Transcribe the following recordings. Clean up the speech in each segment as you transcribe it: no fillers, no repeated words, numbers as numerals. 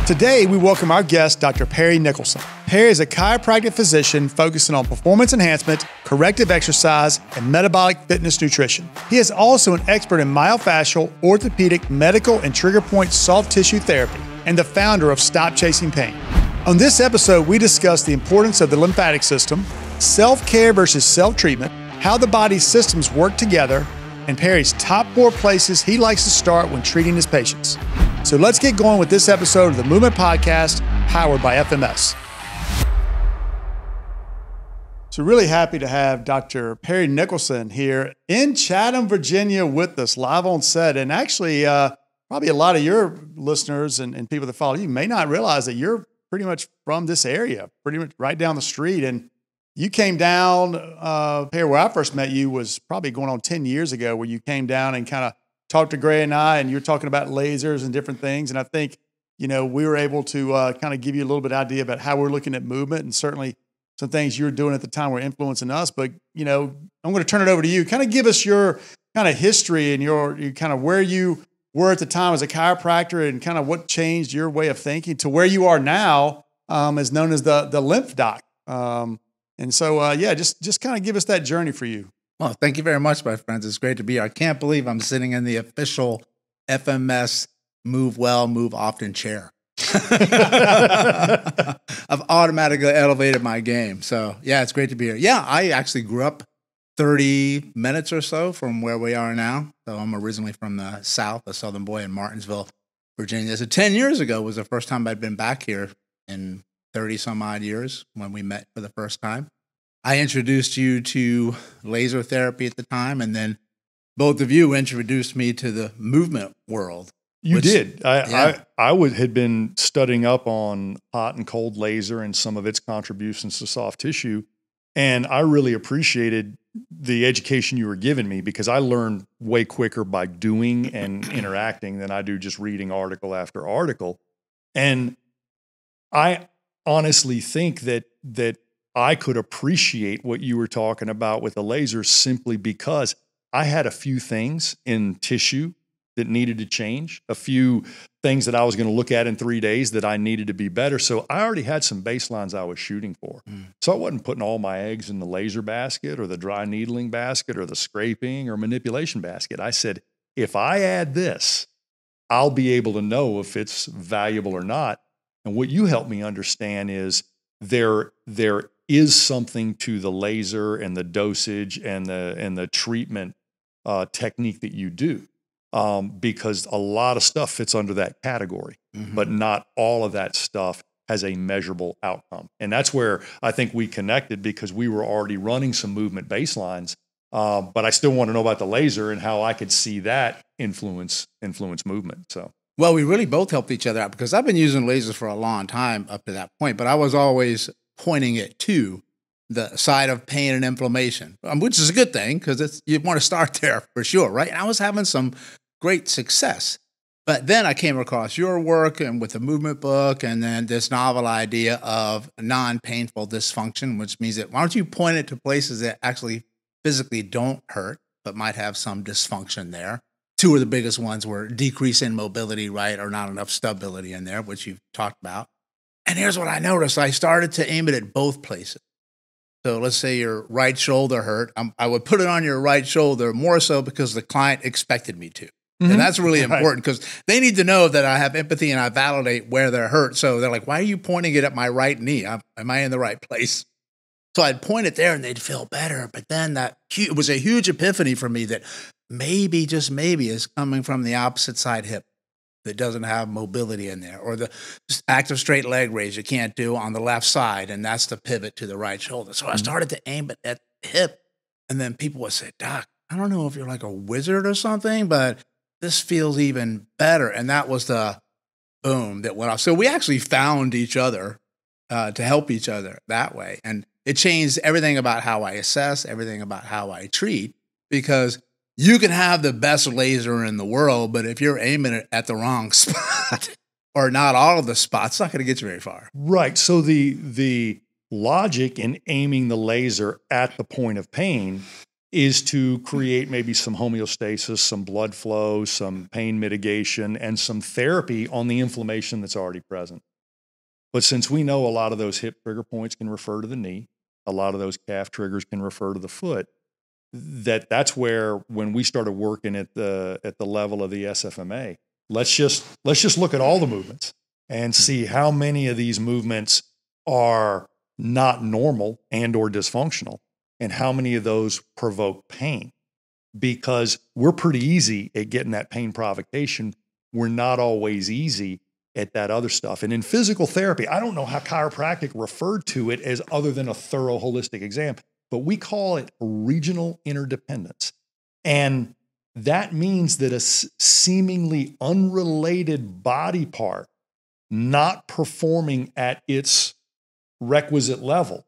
Today, we welcome our guest, Dr. Perry Nickelston. Perry is a chiropractic physician focusing on performance enhancement, corrective exercise, and metabolic fitness nutrition. He is also an expert in myofascial, orthopedic, medical, and trigger point soft tissue therapy, and the founder of Stop Chasing Pain. On this episode, we discuss the importance of the lymphatic system, self-care versus self-treatment, how the body's systems work together, and Perry's top 4 places he likes to start when treating his patients. So let's get going with this episode of the Movement Podcast, powered by FMS. So really happy to have Dr. Perry Nickelston here in Chatham, Virginia with us live on set. And actually, probably a lot of your listeners and people that follow you may not realize that you're pretty much from this area, pretty much right down the street. And you came down, Perry, where I first met you was probably going on 10 years ago, where you came down and kind of talked to Gray and I, and you're talking about lasers and different things. And I think, you know, we were able to kind of give you a little bit of idea about how we're looking at movement, and certainly some things you were doing at the time were influencing us. But, you know, I'm going to turn it over to you. Kind of give us your kind of history and your kind of where you were at the time as a chiropractor, and kind of what changed your way of thinking to where you are now, as known as the lymph doc. And so, yeah, just kind of give us that journey for you. Well, thank you very much, my friends. It's great to be here. I can't believe I'm sitting in the official FMS Move Well, Move Often chair. I've automatically elevated my game. So, yeah, it's great to be here. Yeah, I actually grew up 30 minutes or so from where we are now. So I'm originally from the South, a Southern boy in Martinsville, Virginia. So 10 years ago was the first time I'd been back here in 30 some odd years when we met for the first time. I introduced you to laser therapy at the time, and then both of you introduced me to the movement world. You did. I had been studying up on hot and cold laser and some of its contributions to soft tissue, and I really appreciated the education you were giving me, because I learned way quicker by doing and interacting than I do just reading article after article. And I honestly think that I could appreciate what you were talking about with the laser simply because I had a few things in tissue that needed to change, a few things that I was going to look at in 3 days that I needed to be better. So I already had some baselines I was shooting for. So I wasn't putting all my eggs in the laser basket or the dry needling basket or the scraping or manipulation basket. I said, if I add this, I'll be able to know if it's valuable or not. And what you helped me understand is there is something to the laser and the dosage and the treatment technique that you do, because a lot of stuff fits under that category, but not all of that stuff has a measurable outcome. And that's where I think we connected, because we were already running some movement baselines, but I still want to know about the laser and how I could see that influence movement. So. Well, we really both helped each other out, because I've been using lasers for a long time up to that point, but I was always pointing it to the side of pain and inflammation, which is a good thing, because you want to start there for sure, right? And I was having some great success. But then I came across your work and with the movement book, and then this novel idea of non-painful dysfunction, which means that why don't you point it to places that actually physically don't hurt, but might have some dysfunction there. 2 of the biggest ones were decrease in mobility, right, or not enough stability in there, which you've talked about. And here's what I noticed. I started to aim it at both places. So let's say your right shoulder hurt. I would put it on your right shoulder more so because the client expected me to. And that's really important, because they need to know that I have empathy and I validate where they're hurt. So they're like, why are you pointing it at my right knee? Am I in the right place? So I'd point it there and they'd feel better. But then it was a huge epiphany for me that maybe, just maybe, is coming from the opposite side hip that doesn't have mobility in there, or the active straight leg raise you can't do on the left side, and that's the pivot to the right shoulder. So I started to aim it at the hip, and then people would say, Doc, I don't know if you're like a wizard or something, but this feels even better. And that was the boom that went off. So we actually found each other to help each other that way. And it changed everything about how I assess, everything about how I treat, because you can have the best laser in the world, but if you're aiming it at the wrong spot, or not all of the spots, it's not going to get you very far. Right. So the logic in aiming the laser at the point of pain is to create maybe some homeostasis, some blood flow, some pain mitigation, and some therapy on the inflammation that's already present. But since we know a lot of those hip trigger points can refer to the knee, a lot of those calf triggers can refer to the foot, that's where when we started working at the level of the SFMA, let's just look at all the movements and see how many of these movements are not normal and or dysfunctional, and how many of those provoke pain. Because we're pretty easy at getting that pain provocation. We're not always easy at that other stuff. And in physical therapy, I don't know how chiropractic referred to it as other than a thorough holistic exam, but we call it regional interdependence. And that means that a seemingly unrelated body part not performing at its requisite level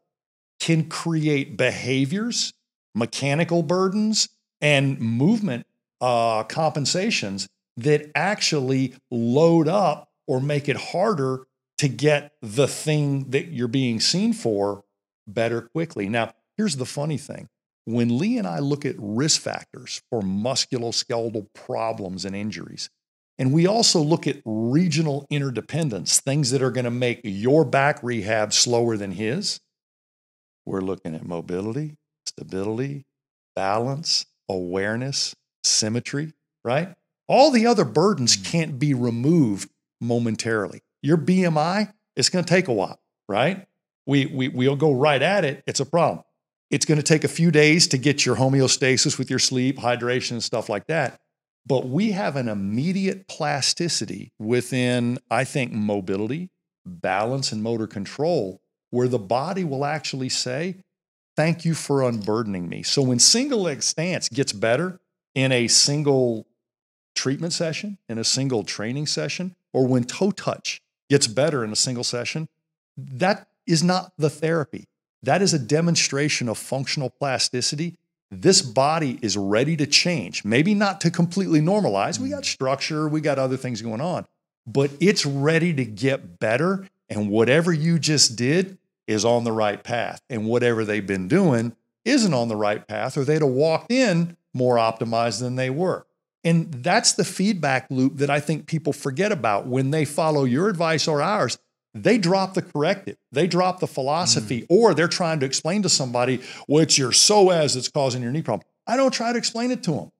can create behaviors, mechanical burdens, and movement compensations that actually load up or make it harder to get the thing that you're being seen for better quickly. Now, here's the funny thing. When Lee and I look at risk factors for musculoskeletal problems and injuries, and we also look at regional interdependence, things that are going to make your back rehab slower than his, we're looking at mobility, stability, balance, awareness, symmetry, right? All the other burdens can't be removed momentarily. Your BMI, it's going to take a while, right? We'll go right at it. It's a problem. It's going to take a few days to get your homeostasis with your sleep, hydration, and stuff like that. But we have an immediate plasticity within, I think, mobility, balance, and motor control, where the body will actually say, thank you for unburdening me. So when single leg stance gets better in a single treatment session, in a single training session, or when toe touch gets better in a single session, that is not the therapy. That is a demonstration of functional plasticity. This body is ready to change, maybe not to completely normalize. We got structure, we got other things going on, but it's ready to get better. And whatever you just did is on the right path. And whatever they've been doing isn't on the right path, or they'd have walked in more optimized than they were. And that's the feedback loop that I think people forget about when they follow your advice or ours. They drop the corrective, they drop the philosophy, or they're trying to explain to somebody, well, it's your psoas that's causing your knee problem. I don't try to explain it to them.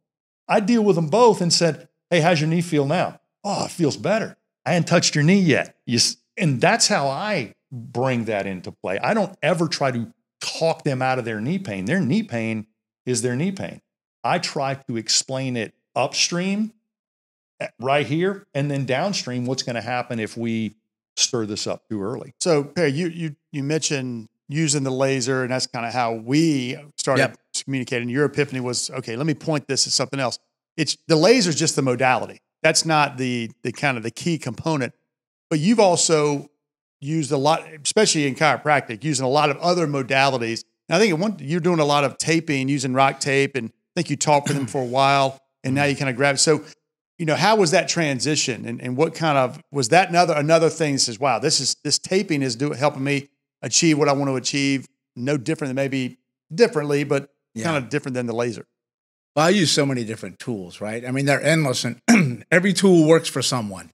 I deal with them both and said, hey, how's your knee feel now? Oh, it feels better. I hadn't touched your knee yet. And that's how I bring that into play. I don't ever try to talk them out of their knee pain. Their knee pain is their knee pain. I try to explain it upstream, right here, and then downstream, what's going to happen if we stir this up too early. So, Perry, you mentioned using the laser, and that's kind of how we started communicating. Your epiphany was, okay, let me point this at something else. The laser is just the modality. That's not the kind of the key component. But you've also used a lot, especially in chiropractic, using a lot of other modalities. And I think you're doing a lot of taping, using rock tape, and I think you talked with them for a while, and now you kind of grab it. So, how was that transition, and what kind of, was that another thing that says, wow, this taping is helping me achieve what I want to achieve, no different than maybe differently, but kind of different than the laser? Well, I use so many different tools, right? I mean, they're endless, and every tool works for someone.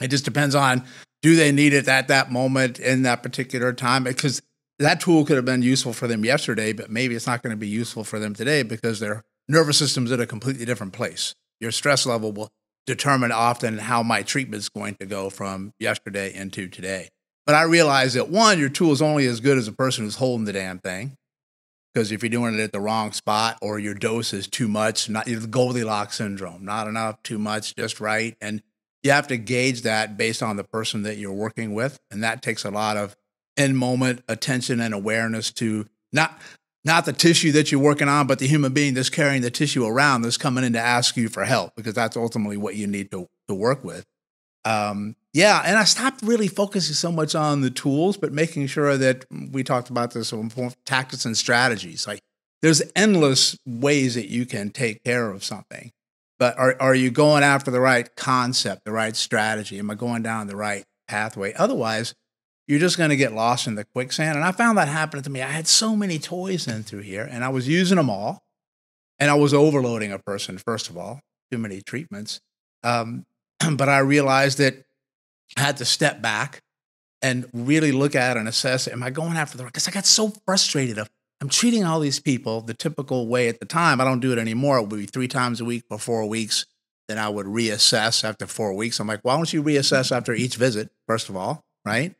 It just depends on, do they need it at that moment in that particular time? Because that tool could have been useful for them yesterday, but maybe it's not going to be useful for them today because their nervous system's at a completely different place. Your stress level will determine often how my treatment's going to go from yesterday into today. But I realize that, one, your tool is only as good as a person who's holding the damn thing. Because if you're doing it at the wrong spot, or your dose is too much, not the Goldilocks syndrome, not enough, too much, just right. And you have to gauge that based on the person that you're working with. And that takes a lot of in-moment attention and awareness to not the tissue that you're working on, but the human being that's carrying the tissue around that's coming in to ask you for help, because that's ultimately what you need to work with. And I stopped really focusing so much on the tools, but making sure that we talked about this, tactics and strategies. Like, there's endless ways that you can take care of something, but are you going after the right concept, the right strategy? Am I going down the right pathway? Otherwise, you're just going to get lost in the quicksand. And I found that happening to me. I had so many toys in through here, and I was using them all. And I was overloading a person, first of all, too many treatments. But I realized that I had to step back and really look at and assess, am I going after the right? Because I got so frustrated of, I'm treating all these people the typical way at the time. I don't do it anymore. It would be 3 times a week for 4 weeks. Then I would reassess after 4 weeks. I'm like, why don't you reassess after each visit, first of all, right?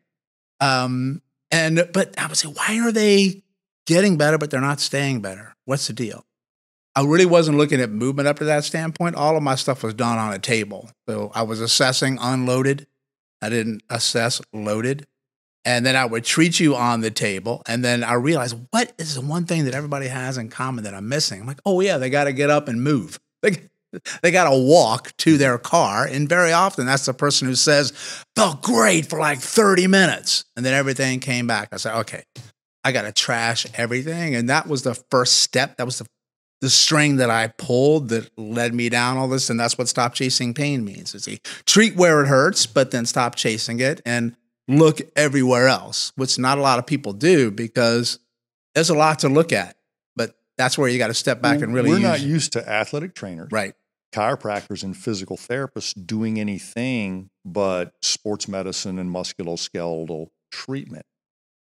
But I would say, why are they getting better, but they're not staying better? What's the deal? I really wasn't looking at movement up to that standpoint. All of my stuff was done on a table. So I was assessing unloaded. I didn't assess loaded. And then I would treat you on the table. And then I realized, what is the one thing that everybody has in common that I'm missing? I'm like, oh yeah, they got to get up and move. They got to walk to their car. And very often that's the person who says, felt great for like 30 minutes. And then everything came back. I said, okay, I got to trash everything. And that was the first step. That was the string that I pulled that led me down all this. And that's what stop chasing pain means. It's treat where it hurts, but then stop chasing it and look everywhere else, which not a lot of people do because there's a lot to look at. But that's where you got to step back and really We're not used to athletic trainers, right, chiropractors and physical therapists doing anything but sports medicine and musculoskeletal treatment.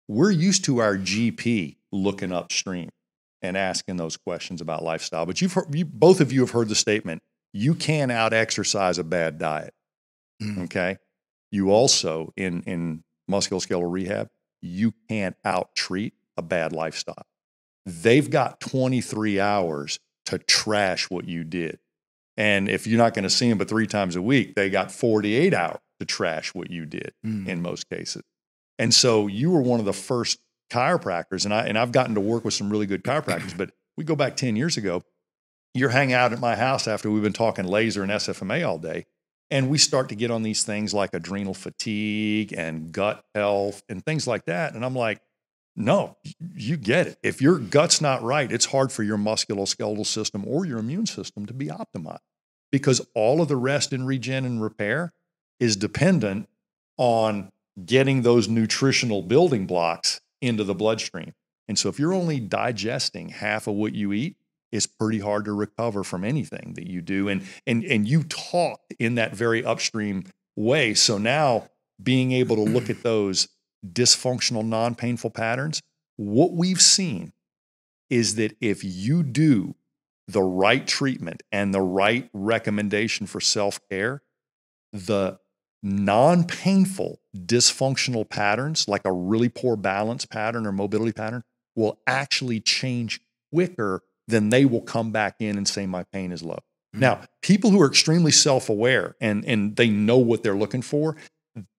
We're used to our GP looking upstream and asking those questions about lifestyle. But both of you have heard the statement, you can't out-exercise a bad diet, okay? You also, in musculoskeletal rehab, you can't out-treat a bad lifestyle. They've got 23 hours to trash what you did. And if you're not going to see them but 3 times a week, they got 48 hours to trash what you did in most cases. And so you were one of the first chiropractors, and I've gotten to work with some really good chiropractors, but we go back 10 years ago, you're hanging out at my house after we've been talking laser and SFMA all day, and we start to get on these things like adrenal fatigue and gut health and things like that. And I'm like, no, you get it. If your gut's not right, it's hard for your musculoskeletal system or your immune system to be optimized because all of the rest in regen and repair is dependent on getting those nutritional building blocks into the bloodstream. And so if you're only digesting half of what you eat, it's pretty hard to recover from anything that you do. And you talk in that very upstream way. So now being able to look at those dysfunctional, non-painful patterns, what we've seen is that if you do the right treatment and the right recommendation for self-care, the non-painful dysfunctional patterns, like a really poor balance pattern or mobility pattern, will actually change quicker than they will come back in and say, my pain is low. Now, people who are extremely self-aware and they know what they're looking for,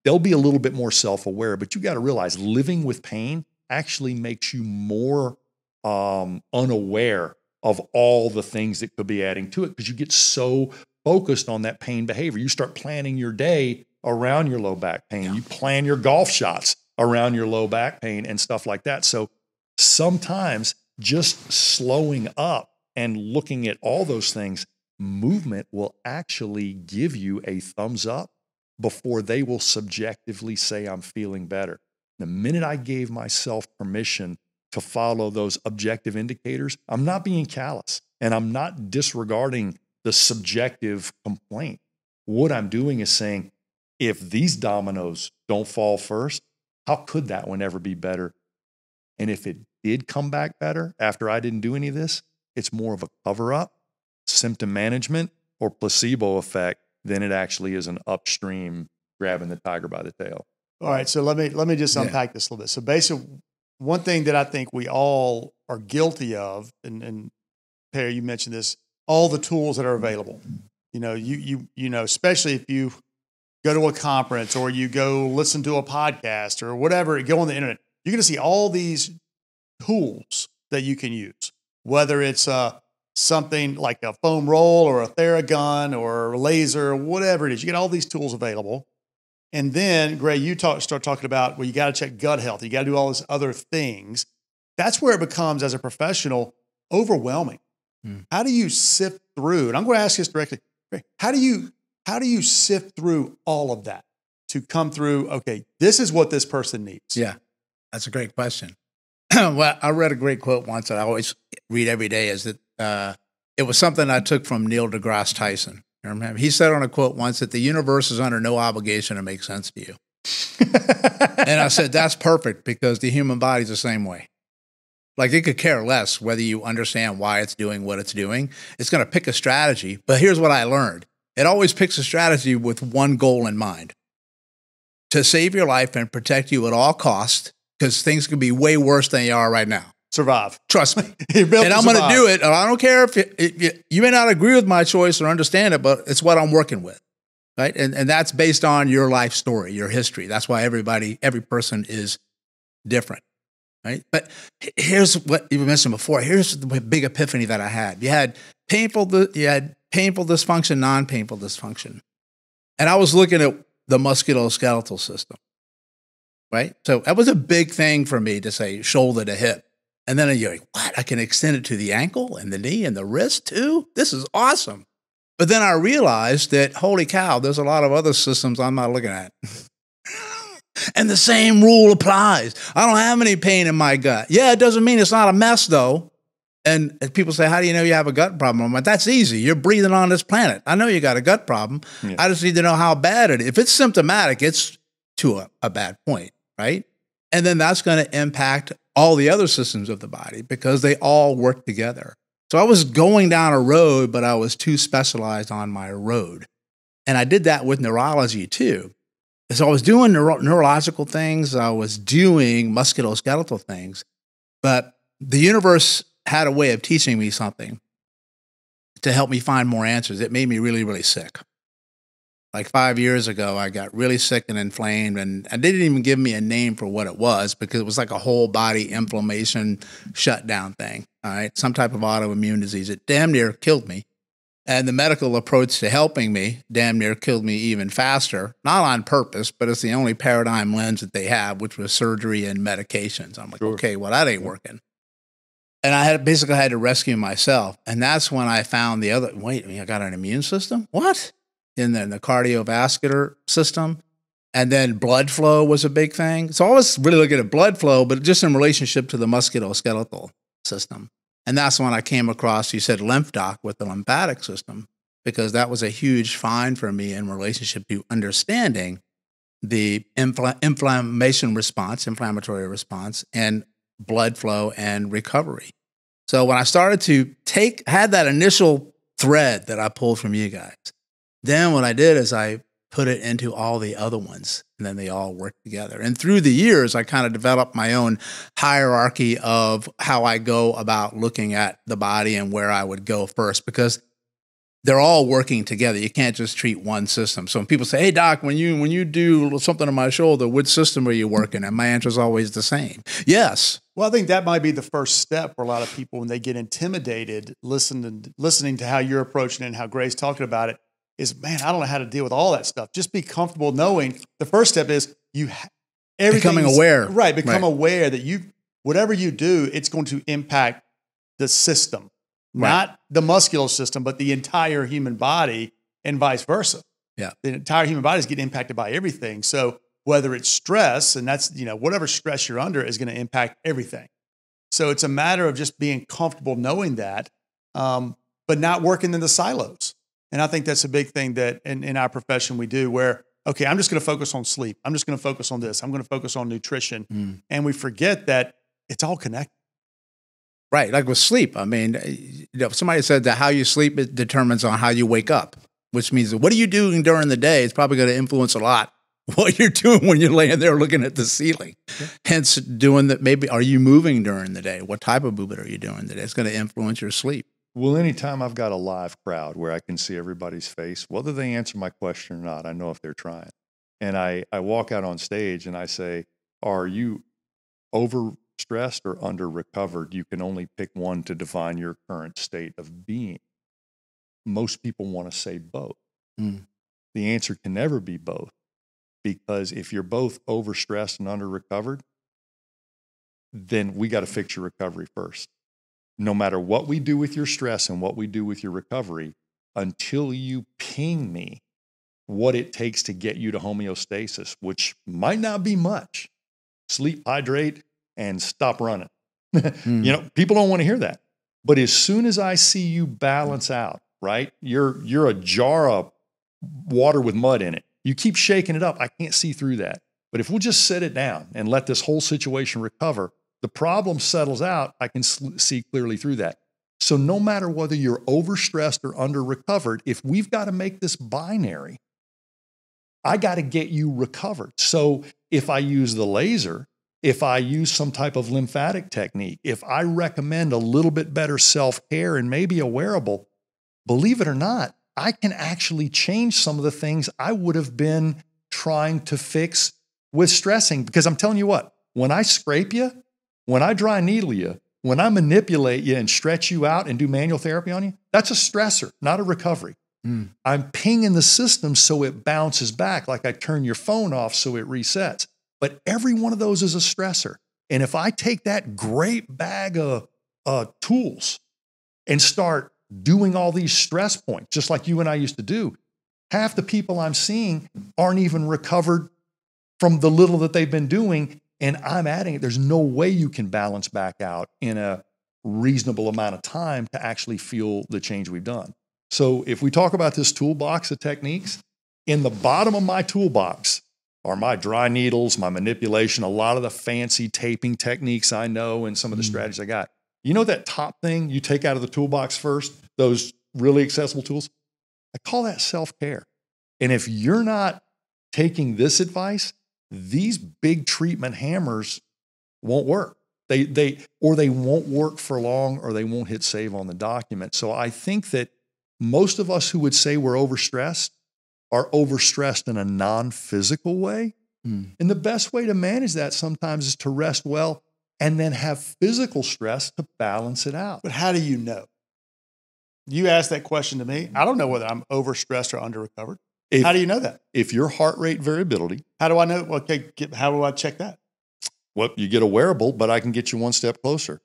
they'll be a little bit more self-aware, but you got to realize living with pain actually makes you more unaware of all the things that could be adding to it because you get so focused on that pain behavior. You start planning your day around your low back pain. You plan your golf shots around your low back pain and stuff like that. So sometimes just slowing up and looking at all those things, movement will actually give you a thumbs up before they will subjectively say, I'm feeling better. The minute I gave myself permission to follow those objective indicators, I'm not being callous and I'm not disregarding the subjective complaint. What I'm doing is saying, if these dominoes don't fall first, how could that one ever be better? And if it did come back better after I didn't do any of this, it's more of a cover-up, symptom management, or placebo effect than it actually is an upstream grabbing the tiger by the tail. All right, so let me just unpack this a little bit. So basically, one thing that I think we all are guilty of, and Perry, you mentioned this, all the tools that are available. You know, especially if you go to a conference or you go listen to a podcast or whatever, go on the internet, you're going to see all these tools that you can use, whether it's something like a foam roll or a Theragun or a laser, whatever it is. You get all these tools available. And then, Gray, you start talking about, well, you got to check gut health. You got to do all these other things. That's where it becomes, as a professional, overwhelming. How do you sift through? And I'm going to ask this directly. How do you sift through all of that to come through, okay, this is what this person needs? Yeah, that's a great question. Well, I read a great quote once that I always read every day is that it was something I took from Neil deGrasse Tyson. I remember he said on a quote once that the universe is under no obligation to make sense to you. And I said, that's perfect, because the human body is the same way. Like, it could care less whether you understand why it's doing what it's doing. It's going to pick a strategy. But here's what I learned. It always picks a strategy with one goal in mind: to save your life and protect you at all costs, because things could be way worse than they are right now. Survive. Trust me. And I'm going to do it. And I don't care if you may not agree with my choice or understand it, but it's what I'm working with. Right. And that's based on your life story, your history. That's why every person is different. Right. But here's what you mentioned before. Here's the big epiphany that I had. You had painful dysfunction, non-painful dysfunction. And I was looking at the musculoskeletal system. Right. So that was a big thing for me to say shoulder to hip. And then you're like, what? I can extend it to the ankle and the knee and the wrist too? This is awesome. But then I realized that, holy cow, there's a lot of other systems I'm not looking at. And the same rule applies. I don't have any pain in my gut. Yeah, it doesn't mean it's not a mess, though. And people say, how do you know you have a gut problem? I'm like, that's easy. You're breathing on this planet. I know you got a gut problem. Yeah. I just need to know how bad it is. If it's symptomatic, it's to a bad point, right? And then that's going to impact all the other systems of the body, because they all work together. So I was going down a road, but I was too specialized on my road. And I did that with neurology too. So I was doing neurological things. I was doing musculoskeletal things, but the universe had a way of teaching me something to help me find more answers. It made me really, really sick. Like 5 years ago, I got really sick and inflamed, and I didn't even give me a name for what it was, because it was like a whole body inflammation shutdown thing, all right? Some type of autoimmune disease. It damn near killed me. And the medical approach to helping me damn near killed me even faster, not on purpose, but it's the only paradigm lens that they have, which was surgery and medications. I'm like, sure. Okay, well, that ain't working. And I basically had to rescue myself. And that's when I found wait, I got an immune system? What? And then the cardiovascular system, and then blood flow was a big thing. So I was really looking at blood flow, but just in relationship to the musculoskeletal system. And that's when I came across, you said lymph doc, with the lymphatic system, because that was a huge find for me in relationship to understanding the inflammatory response, and blood flow and recovery. So when I started to had that initial thread that I pulled from you guys, then what I did is I put it into all the other ones, and then they all work together. And through the years, I kind of developed my own hierarchy of how I go about looking at the body and where I would go first, because they're all working together. You can't just treat one system. So when people say, hey, doc, when you do something on my shoulder, which system are you working? And my answer is always the same. Yes. Well, I think that might be the first step for a lot of people when they get intimidated, listening to how you're approaching it and how Gray's talking about it. Is, man, I don't know how to deal with all that stuff. Just be comfortable knowing the first step is becoming aware. Right. Become aware that whatever you do, it's going to impact the system, not the muscular system, but the entire human body, and vice versa. Yeah. The entire human body is getting impacted by everything. So whether it's stress, and that's, whatever stress you're under is going to impact everything. So it's a matter of just being comfortable knowing that, but not working in the silos. And I think that's a big thing that in our profession we do, where, okay, I'm just going to focus on sleep. I'm just going to focus on this. I'm going to focus on nutrition. And we forget that it's all connected. Right. Like with sleep. I mean, somebody said that how you sleep determines on how you wake up, which means what are you doing during the day is probably going to influence a lot what you're doing when you're laying there looking at the ceiling. Yeah. Hence, doing that. Maybe, are you moving during the day? What type of movement are you doing today? It's going to influence your sleep. Well, anytime I've got a live crowd where I can see everybody's face, whether they answer my question or not, I know if they're trying. And I walk out on stage and I say, are you overstressed or under-recovered? You can only pick one to define your current state of being. Most people want to say both. The answer can never be both, because if you're both overstressed and under-recovered, then we got to fix your recovery first. No matter what we do with your stress and what we do with your recovery, until you ping me what it takes to get you to homeostasis, which might not be much, sleep, hydrate, and stop running. People don't want to hear that. But as soon as I see you balance out, right? You're a jar of water with mud in it. You keep shaking it up. I can't see through that. But if we'll just set it down and let this whole situation recover, the problem settles out. I can see clearly through that. So no matter whether you're overstressed or under-recovered, if we've got to make this binary, I got to get you recovered. So if I use the laser, if I use some type of lymphatic technique, if I recommend a little bit better self-care and maybe a wearable, believe it or not, I can actually change some of the things I would have been trying to fix with stressing. Because I'm telling you what, when I scrape you, when I dry needle you, when I manipulate you and stretch you out and do manual therapy on you, that's a stressor, not a recovery. I'm pinging the system so it bounces back, like I turn your phone off so it resets. But every one of those is a stressor. And if I take that great bag of tools and start doing all these stress points, just like you and I used to do, half the people I'm seeing aren't even recovered from the little that they've been doing. And I'm adding it. There's no way you can balance back out in a reasonable amount of time to actually feel the change we've done. So if we talk about this toolbox of techniques, in the bottom of my toolbox are my dry needles, my manipulation, a lot of the fancy taping techniques I know, and some of the strategies I got. You know that top thing you take out of the toolbox first, those really accessible tools? I call that self-care. And if you're not taking this advice, these big treatment hammers won't work. They won't work for long, or they won't hit save on the document. So I think that most of us who would say we're overstressed are overstressed in a non-physical way. And the best way to manage that sometimes is to rest well and then have physical stress to balance it out. But how do you know? You asked that question to me. I don't know whether I'm overstressed or under-recovered. How do you know that? If your heart rate variability. How do I know? Okay, how do I check that? Well, you get a wearable, but I can get you one step closer.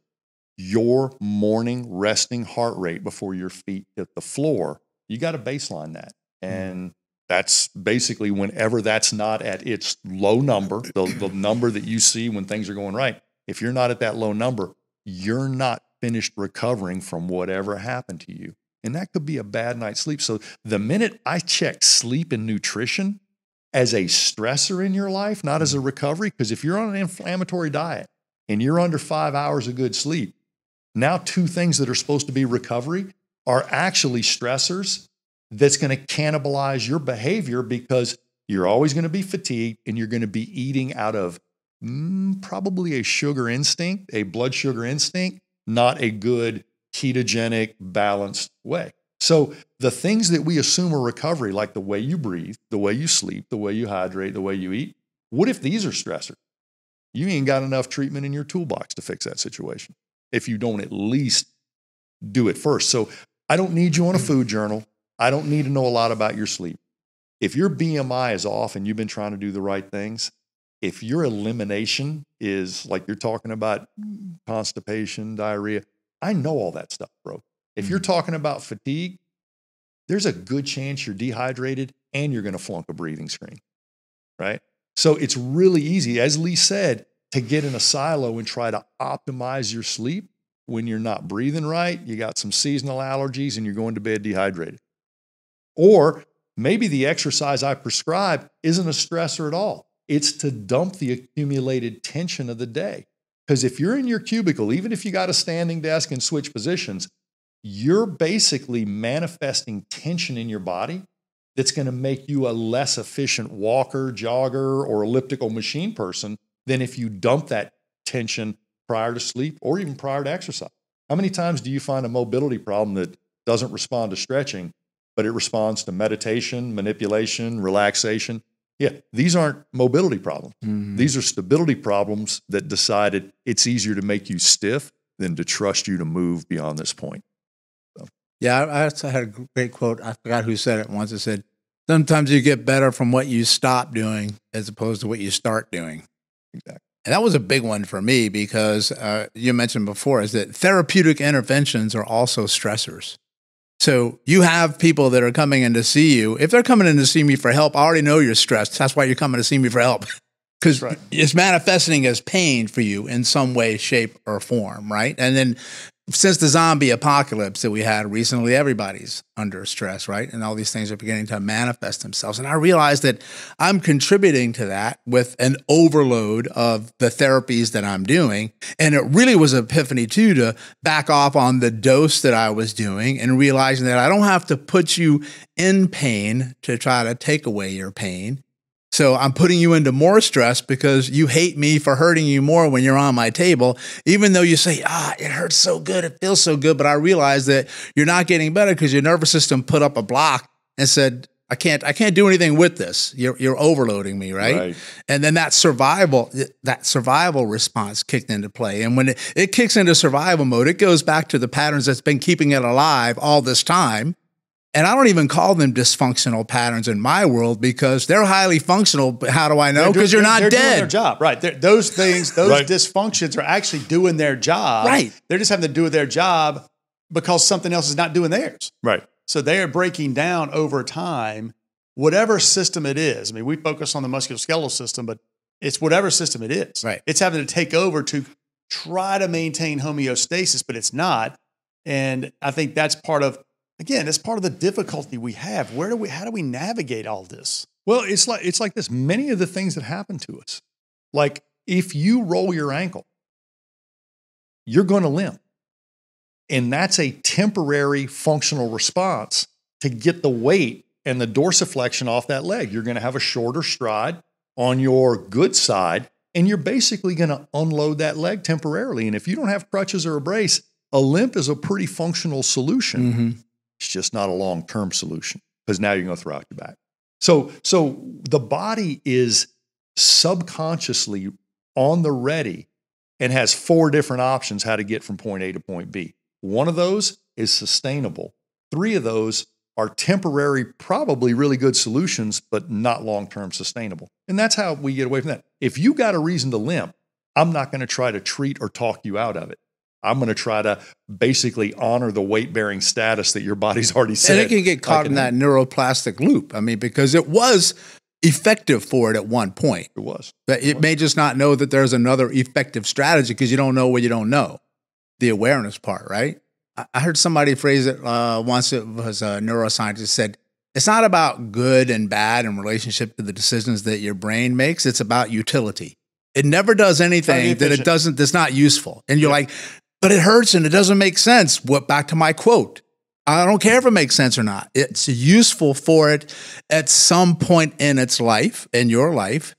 Your morning resting heart rate before your feet hit the floor, you got to baseline that. And that's basically whenever that's not at its low number, the number that you see when things are going right. If you're not at that low number, you're not finished recovering from whatever happened to you. And that could be a bad night's sleep. So the minute I check sleep and nutrition as a stressor in your life, not as a recovery, because if you're on an inflammatory diet and you're under 5 hours of good sleep, now two things that are supposed to be recovery are actually stressors that's going to cannibalize your behavior, because you're always going to be fatigued and you're going to be eating out of probably a sugar instinct, a blood sugar instinct, not a good ketogenic, balanced way. So the things that we assume are recovery, like the way you breathe, the way you sleep, the way you hydrate, the way you eat, what if these are stressors? You ain't got enough treatment in your toolbox to fix that situation if you don't at least do it first. So I don't need you on a food journal. I don't need to know a lot about your sleep. If your BMI is off and you've been trying to do the right things, if your elimination is like you're talking about constipation, diarrhea, I know all that stuff, bro. If you're talking about fatigue, there's a good chance you're dehydrated and you're going to flunk a breathing screen, right? So it's really easy, as Lee said, to get in a silo and try to optimize your sleep when you're not breathing right, you got some seasonal allergies, and you're going to bed dehydrated. Or maybe the exercise I prescribe isn't a stressor at all. It's to dump the accumulated tension of the day. Because if you're in your cubicle, even if you got a standing desk and switch positions, you're basically manifesting tension in your body that's going to make you a less efficient walker, jogger, or elliptical machine person than if you dump that tension prior to sleep or even prior to exercise. How many times do you find a mobility problem that doesn't respond to stretching, but it responds to meditation, manipulation, relaxation? Yeah, these aren't mobility problems. These are stability problems that decided it's easier to make you stiff than to trust you to move beyond this point. So. Yeah, I had a great quote. I forgot who said it once. It said, sometimes you get better from what you stop doing as opposed to what you start doing. Exactly. And that was a big one for me because you mentioned before is that therapeutic interventions are also stressors. So you have people that are coming in to see you. If they're coming in to see me for help, I already know you're stressed. That's why you're coming to see me for help. Because it's manifesting as pain for you in some way, shape, or form, right? And then since the zombie apocalypse that we had recently, everybody's under stress, right? And all these things are beginning to manifest themselves. And I realized that I'm contributing to that with an overload of the therapies that I'm doing. And it really was an epiphany too, to back off on the dose that I was doing and realizing that I don't have to put you in pain to try to take away your pain. So I'm putting you into more stress because you hate me for hurting you more when you're on my table, even though you say, it hurts so good, it feels so good. But I realize that you're not getting better because your nervous system put up a block and said, I can't do anything with this. You're overloading me, right? And then that survival response kicked into play. And when it kicks into survival mode, it goes back to the patterns that's been keeping it alive all this time. And I don't even call them dysfunctional patterns in my world because they're highly functional. But how do I know? Because you're not dead. They're doing their job, right? Those things, those dysfunctions are actually doing their job. Right. They're just having to do their job because something else is not doing theirs. Right. So they are breaking down over time, whatever system it is. I mean, we focus on the musculoskeletal system, but it's whatever system it is. Right. It's having to take over to try to maintain homeostasis, but it's not. And I think that's part of, again, it's part of the difficulty we have. How do we navigate all this? Well, it's like this. Many of the things that happen to us, like if you roll your ankle, you're going to limp. And that's a temporary functional response to get the weight and the dorsiflexion off that leg. You're going to have a shorter stride on your good side, and you're basically going to unload that leg temporarily. And if you don't have crutches or a brace, a limp is a pretty functional solution. Mm-hmm. It's just not a long-term solution because now you're going to throw out your back. So the body is subconsciously on the ready and has 4 different options how to get from point A to point B. One of those is sustainable. 3 of those are temporary, probably really good solutions, but not long-term sustainable. And that's how we get away from that. If you got a reason to limp, I'm not going to try to treat or talk you out of it. I'm going to try to basically honor the weight-bearing status that your body's already said. And it can get caught in that neuroplastic loop. I mean, because it was effective for it at one point. It was. But it may just not know that there's another effective strategy because you don't know what you don't know. The awareness part, right? I heard somebody phrase it once. It was a neuroscientist said, it's not about good and bad in relationship to the decisions that your brain makes. It's about utility. It never does anything that's not useful. And you're like, but it hurts and it doesn't make sense. Back to my quote. I don't care if it makes sense or not. It's useful for it at some point in its life, in your life.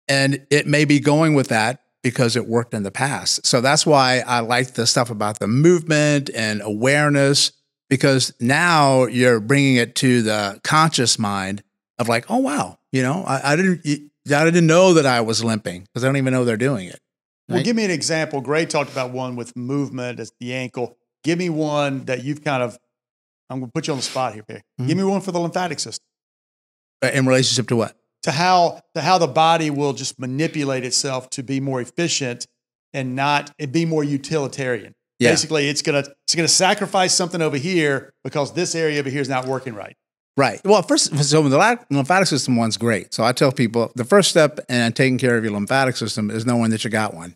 And it may be going with that because it worked in the past. So that's why I like the stuff about the movement and awareness, because now you're bringing it to the conscious mind of like, oh, wow, I didn't know that I was limping because I don't even know they're doing it. Right? Well, give me an example. Gray talked about one with movement as the ankle. Give me one that you've I'm going to put you on the spot here, Perry. Mm-hmm. Give me one for the lymphatic system. In relationship to what? To how the body will just manipulate itself to be more efficient and be more utilitarian. Yeah. Basically, it's gonna sacrifice something over here because this area over here is not working right. Right. Well, so the lymphatic system one's great. So I tell people the first step in taking care of your lymphatic system is knowing that you got one.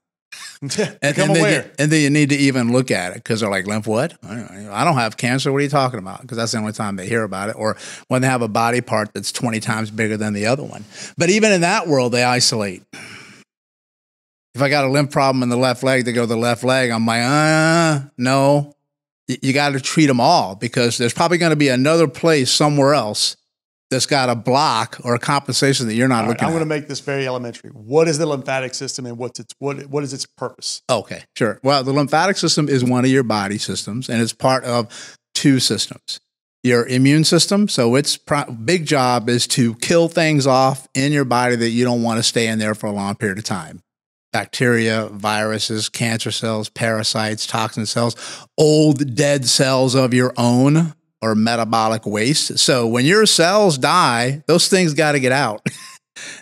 Become aware. And then you need to even look at it because they're like, lymph what? I don't have cancer. What are you talking about? Because that's the only time they hear about it. Or when they have a body part that's 20 times bigger than the other one. But even in that world, they isolate. If I got a lymph problem in the left leg, they go to the left leg. I'm like, no. You got to treat them all because there's probably going to be another place somewhere else that's got a block or a compensation that you're not looking at. I'm going to make this very elementary. What is the lymphatic system and what is its purpose? Okay, sure. Well, the lymphatic system is one of your body systems, and it's part of 2 systems. Your immune system, so its big job is to kill things off in your body that you don't want to stay in there for a long period of time. Bacteria, viruses, cancer cells, parasites, toxin cells, old dead cells of your own, or metabolic waste. So when your cells die, those things got to get out.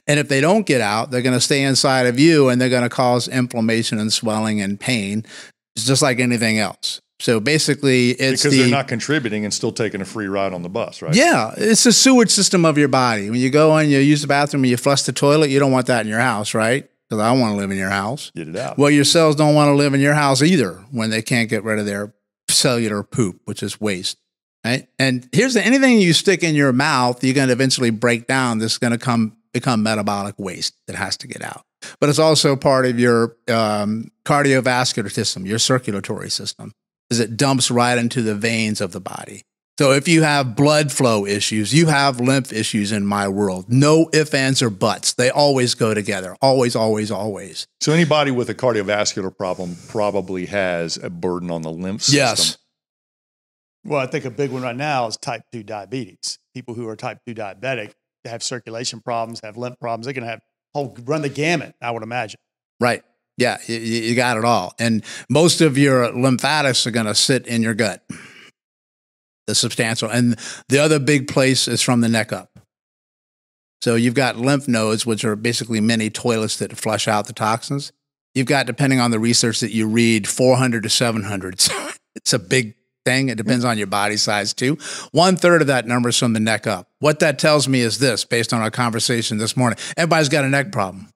And if they don't get out, they're going to stay inside of you and they're going to cause inflammation and swelling and pain. It's just like anything else. So basically it's because they're not contributing and still taking a free ride on the bus, right? Yeah. It's the sewage system of your body. When you go in, you use the bathroom and you flush the toilet, you don't want that in your house, right? Because I don't want to live in your house. Get it out. Well, your cells don't want to live in your house either when they can't get rid of their cellular poop, which is waste. Right? And here's anything you stick in your mouth, you're going to eventually break down. This is going to become metabolic waste that has to get out. But it's also part of your cardiovascular system, your circulatory system, as it dumps right into the veins of the body. So if you have blood flow issues, you have lymph issues in my world. No ifs, ands, or buts. They always go together. Always, always, always. So anybody with a cardiovascular problem probably has a burden on the lymph system. Yes. Well, I think a big one right now is type 2 diabetes. People who are type 2 diabetic, they have circulation problems, have lymph problems. They can have run the gamut, I would imagine. Right. Yeah, you got it all. And most of your lymphatics are going to sit in your gut. The substantial. And the other big place is from the neck up. So you've got lymph nodes, which are basically mini toilets that flush out the toxins. You've got, depending on the research that you read, 400 to 700. So it's a big thing. It depends on your body size too. 1/3 of that number is from the neck up. What that tells me is this, based on our conversation this morning. Everybody's got a neck problem.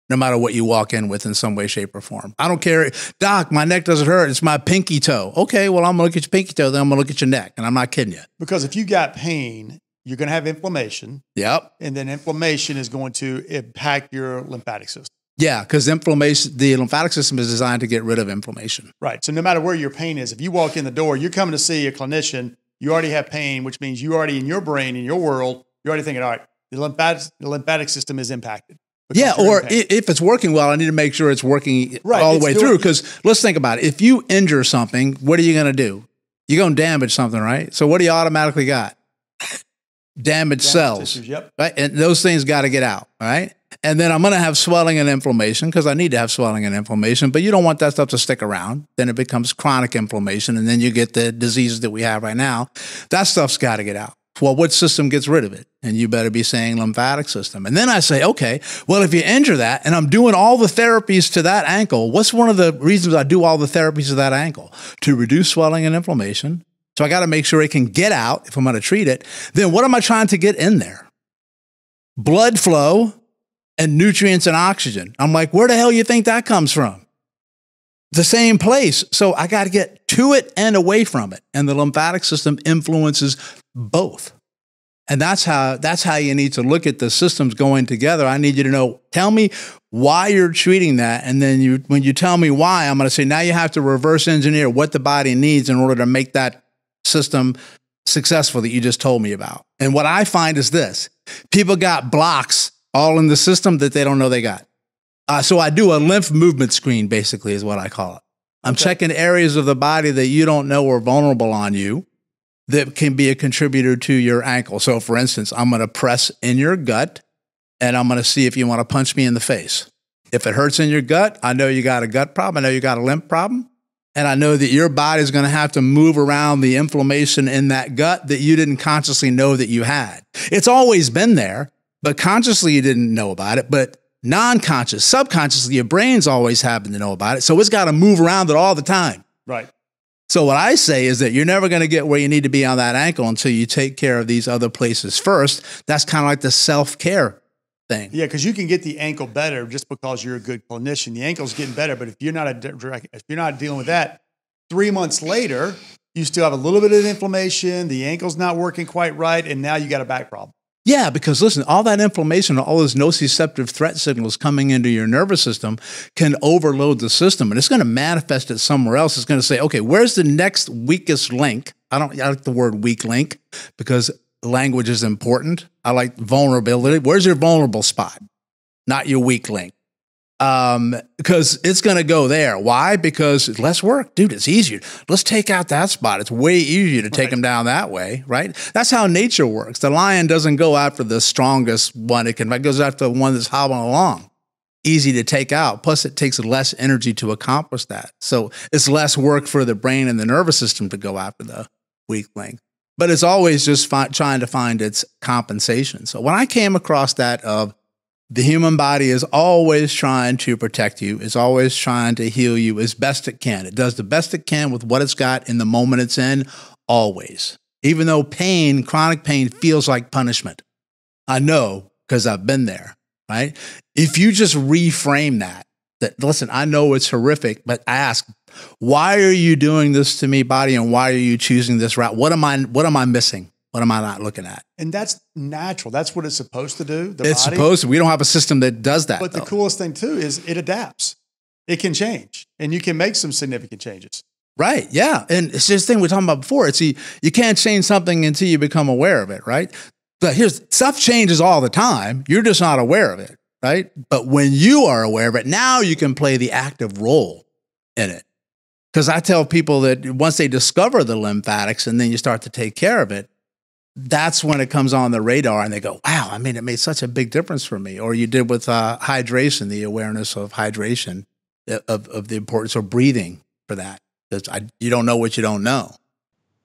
No matter what you walk in with in some way, shape, or form. I don't care. Doc, my neck doesn't hurt. It's my pinky toe. Okay, well, I'm going to look at your pinky toe, then I'm going to look at your neck. And I'm not kidding you. Because if you got pain, you're going to have inflammation. Yep. And then inflammation is going to impact your lymphatic system. Yeah, because inflammation, the lymphatic system is designed to get rid of inflammation. Right. So no matter where your pain is, if you walk in the door, you're coming to see a clinician, you already have pain, which means you already in your brain, in your world, you're already thinking, all right, the lymphatic system is impacted. Yeah, or if it's working well, I need to make sure it's working all the way through. Because let's think about it. If you injure something, what are you going to do? You're going to damage something, right? So what do you automatically got? Damaged cells, tissues, yep. Right? And those things got to get out, right? And then I'm going to have swelling and inflammation because I need to have swelling and inflammation, but you don't want that stuff to stick around. Then it becomes chronic inflammation, and then you get the diseases that we have right now. That stuff's got to get out. Well, what system gets rid of it? And you better be saying lymphatic system. And then I say, okay, well, if you injure that and I'm doing all the therapies to that ankle, what's one of the reasons I do all the therapies to that ankle? To reduce swelling and inflammation. So I got to make sure it can get out if I'm going to treat it. Then what am I trying to get in there? Blood flow and nutrients and oxygen. I'm like, where the hell you think that comes from? The same place. So I got to get to it and away from it. And the lymphatic system influences both. And that's how you need to look at the systems going together. I need you to know, tell me why you're treating that. And then when you tell me why, I'm going to say, now you have to reverse engineer what the body needs in order to make that system successful that you just told me about. And what I find is this, people got blocks all in the system that they don't know they got. So I do a lymph movement screen, basically, is what I call it. I'm checking areas of the body that you don't know are vulnerable on you that can be a contributor to your ankle. So, for instance, I'm going to press in your gut, and I'm going to see if you want to punch me in the face. If it hurts in your gut, I know you got a gut problem. I know you got a lymph problem. And I know that your body is going to have to move around the inflammation in that gut that you didn't consciously know that you had. It's always been there, but consciously you didn't know about it. But non-conscious, subconsciously, your brain's always happened to know about it. So it's got to move around it all the time. Right. So what I say is that you're never going to get where you need to be on that ankle until you take care of these other places first. That's kind of like the self-care thing. Yeah, because you can get the ankle better just because you're a good clinician. The ankle's getting better, but if you're not dealing with that, 3 months later, you still have a little bit of inflammation. The ankle's not working quite right, and now you got a back problem. Yeah, because listen, all that inflammation, all those nociceptive threat signals coming into your nervous system can overload the system, and it's going to manifest it somewhere else. It's going to say, okay, where's the next weakest link? I like the word weak link because language is important. I like vulnerability. Where's your vulnerable spot? Not your weak link. Because it's going to go there. Why? Because it's less work. Dude, it's easier. Let's take out that spot. It's way easier to take them down that way, right? That's how nature works. The lion doesn't go after the strongest one. It goes after the one that's hobbling along. Easy to take out. Plus, it takes less energy to accomplish that. So it's less work for the brain and the nervous system to go after the weak link. But it's always just trying to find its compensation. So when I came across that of the human body is always trying to protect you, is always trying to heal you as best it can. It does the best it can with what it's got in the moment it's in, always. Even though pain, chronic pain, feels like punishment. I know because I've been there, right? If you just reframe that that, listen, I know it's horrific, but ask, why are you doing this to me, body, and why are you choosing this route? What am I missing? What am I not looking at? And that's natural. That's what it's supposed to do. It's supposed to. We don't have a system that does that. But the coolest thing too is it adapts. It can change, and you can make some significant changes. Right. Yeah. And it's just the thing we were talking about before. You can't change something until you become aware of it, right? But stuff changes all the time. You're just not aware of it, right? But when you are aware of it, now you can play the active role in it. Because I tell people that once they discover the lymphatics and then you start to take care of it, that's when it comes on the radar and they go, wow, I mean, it made such a big difference for me. Or you did with hydration, the awareness of hydration, of the importance of breathing for that. Because you don't know what you don't know.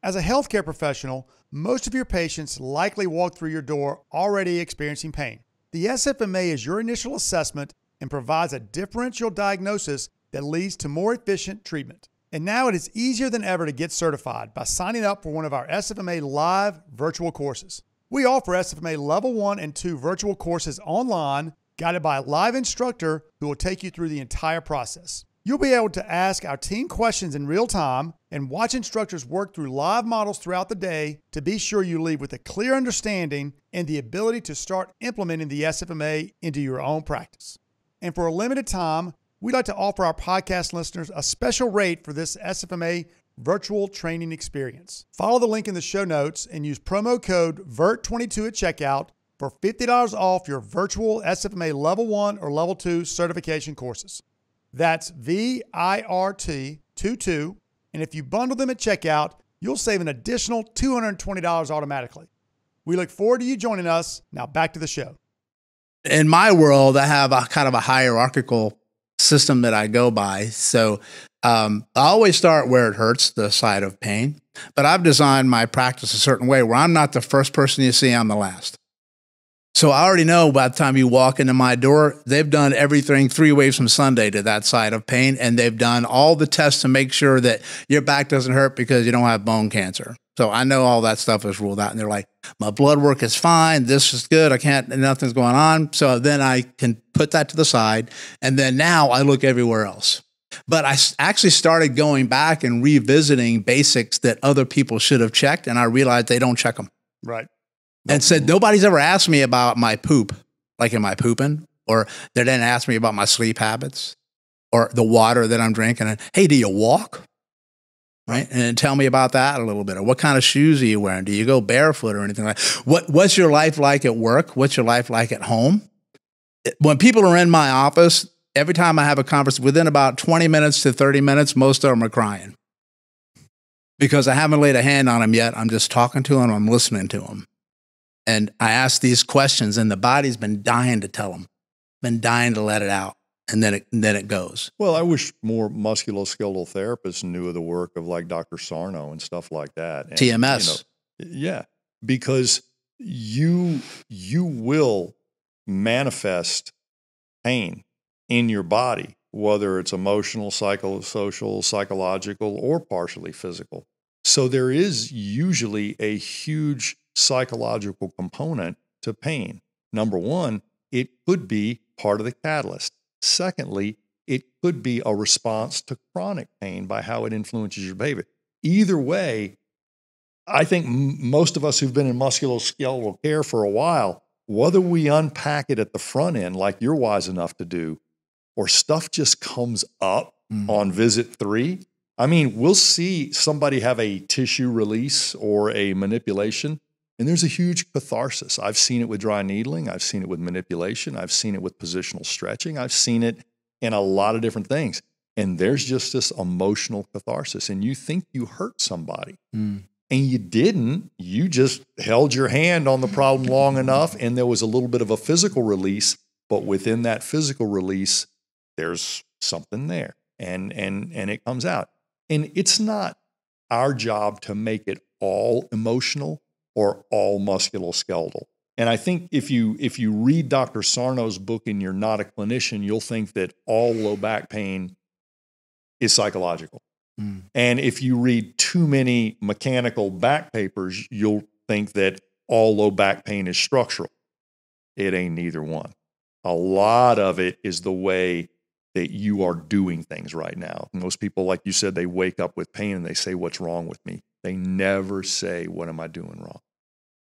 As a healthcare professional, most of your patients likely walk through your door already experiencing pain. The SFMA is your initial assessment and provides a differential diagnosis that leads to more efficient treatment. And now it is easier than ever to get certified by signing up for one of our SFMA live virtual courses. We offer SFMA Level 1 and 2 virtual courses online, guided by a live instructor who will take you through the entire process. You'll be able to ask our team questions in real time and watch instructors work through live models throughout the day to be sure you leave with a clear understanding and the ability to start implementing the SFMA into your own practice. And for a limited time, we'd like to offer our podcast listeners a special rate for this SFMA virtual training experience. Follow the link in the show notes and use promo code VERT22 at checkout for $50 off your virtual SFMA Level 1 or Level 2 certification courses. That's VIRT22, and if you bundle them at checkout, you'll save an additional $220 automatically. We look forward to you joining us. Now back to the show. In my world, I have a kind of a hierarchical system that I go by. So I always start where it hurts, the side of pain, but I've designed my practice a certain way where I'm not the first person you see, I'm the last. So I already know by the time you walk into my door, they've done everything 3 waves from Sunday to that side of pain, and they've done all the tests to make sure that your back doesn't hurt because you don't have bone cancer. So I know all that stuff is ruled out, and they're like, my blood work is fine, this is good, nothing's going on. So then I can put that to the side, and then now I look everywhere else. But I actually started going back and revisiting basics that other people should have checked, and I realized they don't check them. Right. And said, nobody's ever asked me about my poop, like am I pooping? Or they didn't ask me about my sleep habits or the water that I'm drinking. And, hey, do you walk? Right? And tell me about that a little bit. Or what kind of shoes are you wearing? Do you go barefoot or anything like that? What's your life like at work? What's your life like at home? When people are in my office, every time I have a conversation, within about 20 minutes to 30 minutes, most of them are crying. Because I haven't laid a hand on them yet. I'm just talking to them. I'm listening to them. And I ask these questions, and the body's been dying to tell them, been dying to let it out, and then it goes. Well, I wish more musculoskeletal therapists knew of the work of like Dr. Sarno and stuff like that. And, TMS. Yeah, because you will manifest pain in your body, whether it's emotional, psychosocial, psychological, or partially physical. So there is usually a huge psychological component to pain. Number one, it could be part of the catalyst. Secondly, it could be a response to chronic pain by how it influences your behavior. Either way, I think most of us who've been in musculoskeletal care for a while, whether we unpack it at the front end like you're wise enough to do, or stuff just comes up on visit 3, I mean, we'll see somebody have a tissue release or a manipulation, and there's a huge catharsis. I've seen it with dry needling. I've seen it with manipulation. I've seen it with positional stretching. I've seen it in a lot of different things. And there's just this emotional catharsis. And you think you hurt somebody. And you didn't. You just held your hand on the problem long enough, and there was a little bit of a physical release. But within that physical release, there's something there. And it comes out. And it's not our job to make it all emotional or all musculoskeletal. And I think if you read Dr. Sarno's book and you're not a clinician, you'll think that all low back pain is psychological. And if you read too many mechanical back papers, you'll think that all low back pain is structural. It ain't neither one. A lot of it is the way that you are doing things right now. Most people, like you said, they wake up with pain and they say, what's wrong with me? They never say, what am I doing wrong?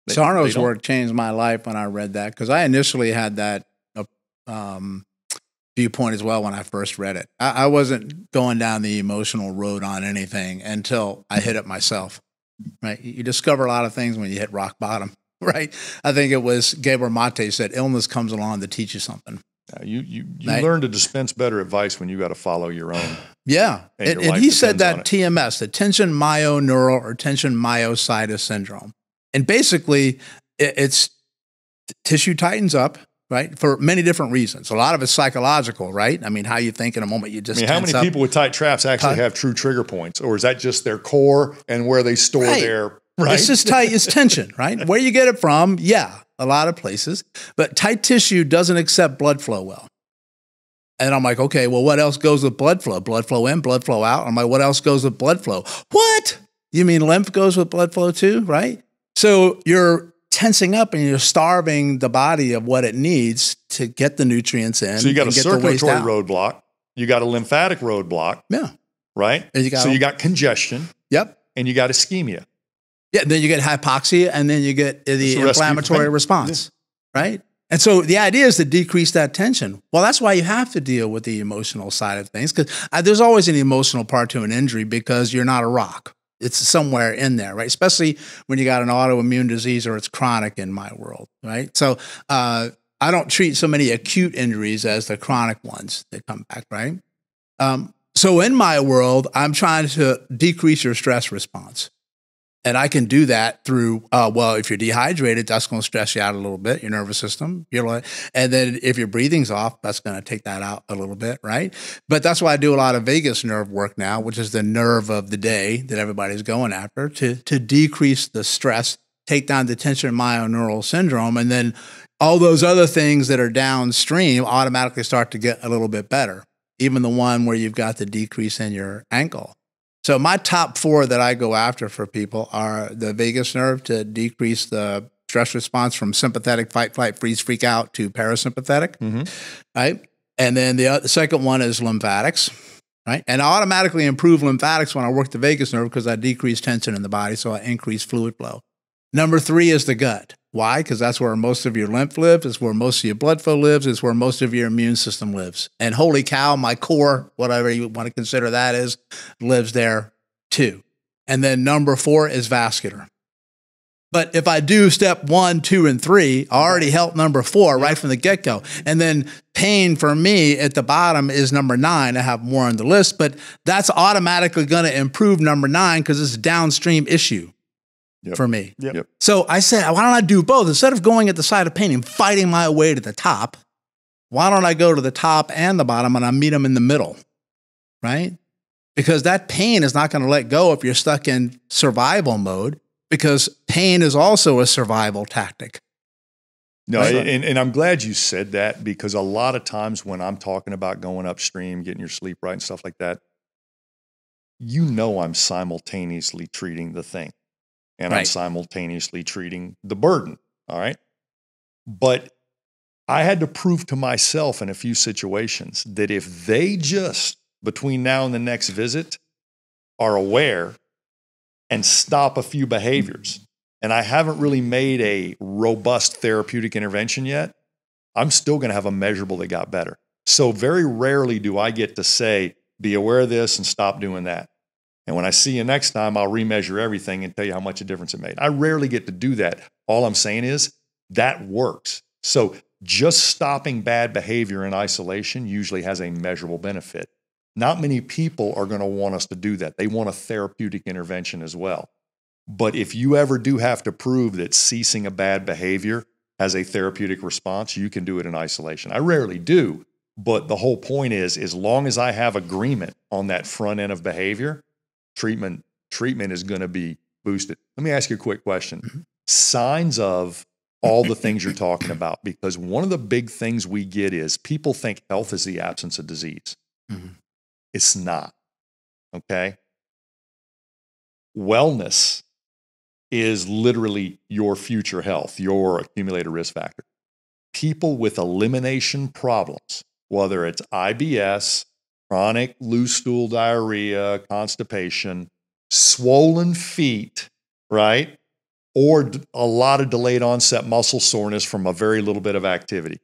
Sarno's work changed my life when I read that, because I initially had that viewpoint as well when I first read it. I wasn't going down the emotional road on anything until I hit it myself, right? You discover a lot of things when you hit rock bottom, right? I think it was Gabor Mate said, illness comes along to teach you something. You right? Learn to dispense better advice when you got to follow your own. Yeah. And he said that TMS, the tension myoneural or tension myositis syndrome. And basically, it's tissue tightens up, right, for many different reasons. A lot of it's psychological, right? I mean, how you think in a moment you just how many people with tight traps actually have true trigger points? Or is that just their core and where they store their, right? It's just tight, it's tension, right? Where you get it from, yeah, a lot of places. But tight tissue doesn't accept blood flow well. And I'm like, okay, well, what else goes with blood flow? Blood flow in, blood flow out. I'm like, what else goes with blood flow? What? You mean lymph goes with blood flow too, right? So you're tensing up and you're starving the body of what it needs to get the nutrients in. So you got a circulatory roadblock. You got a lymphatic roadblock. Yeah. Right? So you got congestion. Yep. And you got ischemia. Yeah. Then you get hypoxia, and then you get the inflammatory response. Yeah. Right? And so the idea is to decrease that tension. Well, that's why you have to deal with the emotional side of things, because there's always an emotional part to an injury, because you're not a rock. It's somewhere in there, right? Especially when you got an autoimmune disease or it's chronic in my world, right? So I don't treat so many acute injuries as the chronic ones that come back, right? So in my world, I'm trying to decrease your stress response. And I can do that through, well, if you're dehydrated, that's going to stress you out a little bit, your nervous system. And then if your breathing's off, that's going to take that out a little bit, right? But that's why I do a lot of vagus nerve work now, which is the nerve of the day that everybody's going after, to decrease the stress, take down the tension myoneural syndrome, and then all those other things that are downstream automatically start to get a little bit better, even the one where you've got the decrease in your ankle. So my top 4 that I go after for people are the vagus nerve, to decrease the stress response from sympathetic, fight, flight, freeze, freak out, to parasympathetic, right? And then the second one is lymphatics, right? And I automatically improve lymphatics when I work the vagus nerve, because I decrease tension in the body, so I increase fluid flow. Number 3 is the gut. Why? Because that's where most of your lymph lives. It's where most of your blood flow lives. It's where most of your immune system lives. And holy cow, my core, whatever you want to consider that is, lives there too. And then number 4 is vascular. But if I do step 1, 2, and 3, I already helped number 4 right from the get-go. And then pain for me at the bottom is number 9. I have more on the list, but that's automatically going to improve number 9, because it's a downstream issue. For me. So I said, why don't I do both? Instead of going at the side of pain and fighting my way to the top, why don't I go to the top and the bottom, and I meet them in the middle, right? Because that pain is not going to let go if you're stuck in survival mode, because pain is also a survival tactic. No, and I'm glad you said that, because a lot of times when I'm talking about going upstream, getting your sleep right and stuff like that, I'm simultaneously treating the thing. And I'm simultaneously treating the burden, all right? But I had to prove to myself in a few situations that if they just, between now and the next visit, are aware and stop a few behaviors, and I haven't really made a robust therapeutic intervention yet, I'm still going to have a measurable that got better. So very rarely do I get to say, be aware of this and stop doing that. And when I see you next time, I'll remeasure everything and tell you how much a difference it made. I rarely get to do that. All I'm saying is that works. So just stopping bad behavior in isolation usually has a measurable benefit. Not many people are going to want us to do that. They want a therapeutic intervention as well. But if you ever do have to prove that ceasing a bad behavior has a therapeutic response, you can do it in isolation. I rarely do, but the whole point is, as long as I have agreement on that front end of behavior, treatment is going to be boosted. Let me ask you a quick question. Signs of all the things you're talking about, because one of the big things we get is people think health is the absence of disease. It's not, okay? Wellness is literally your future health, your accumulated risk factor. People with elimination problems whether it's IBS, chronic loose stool diarrhea, constipation, swollen feet, right? Or a lot of delayed onset muscle soreness from a very little bit of activity.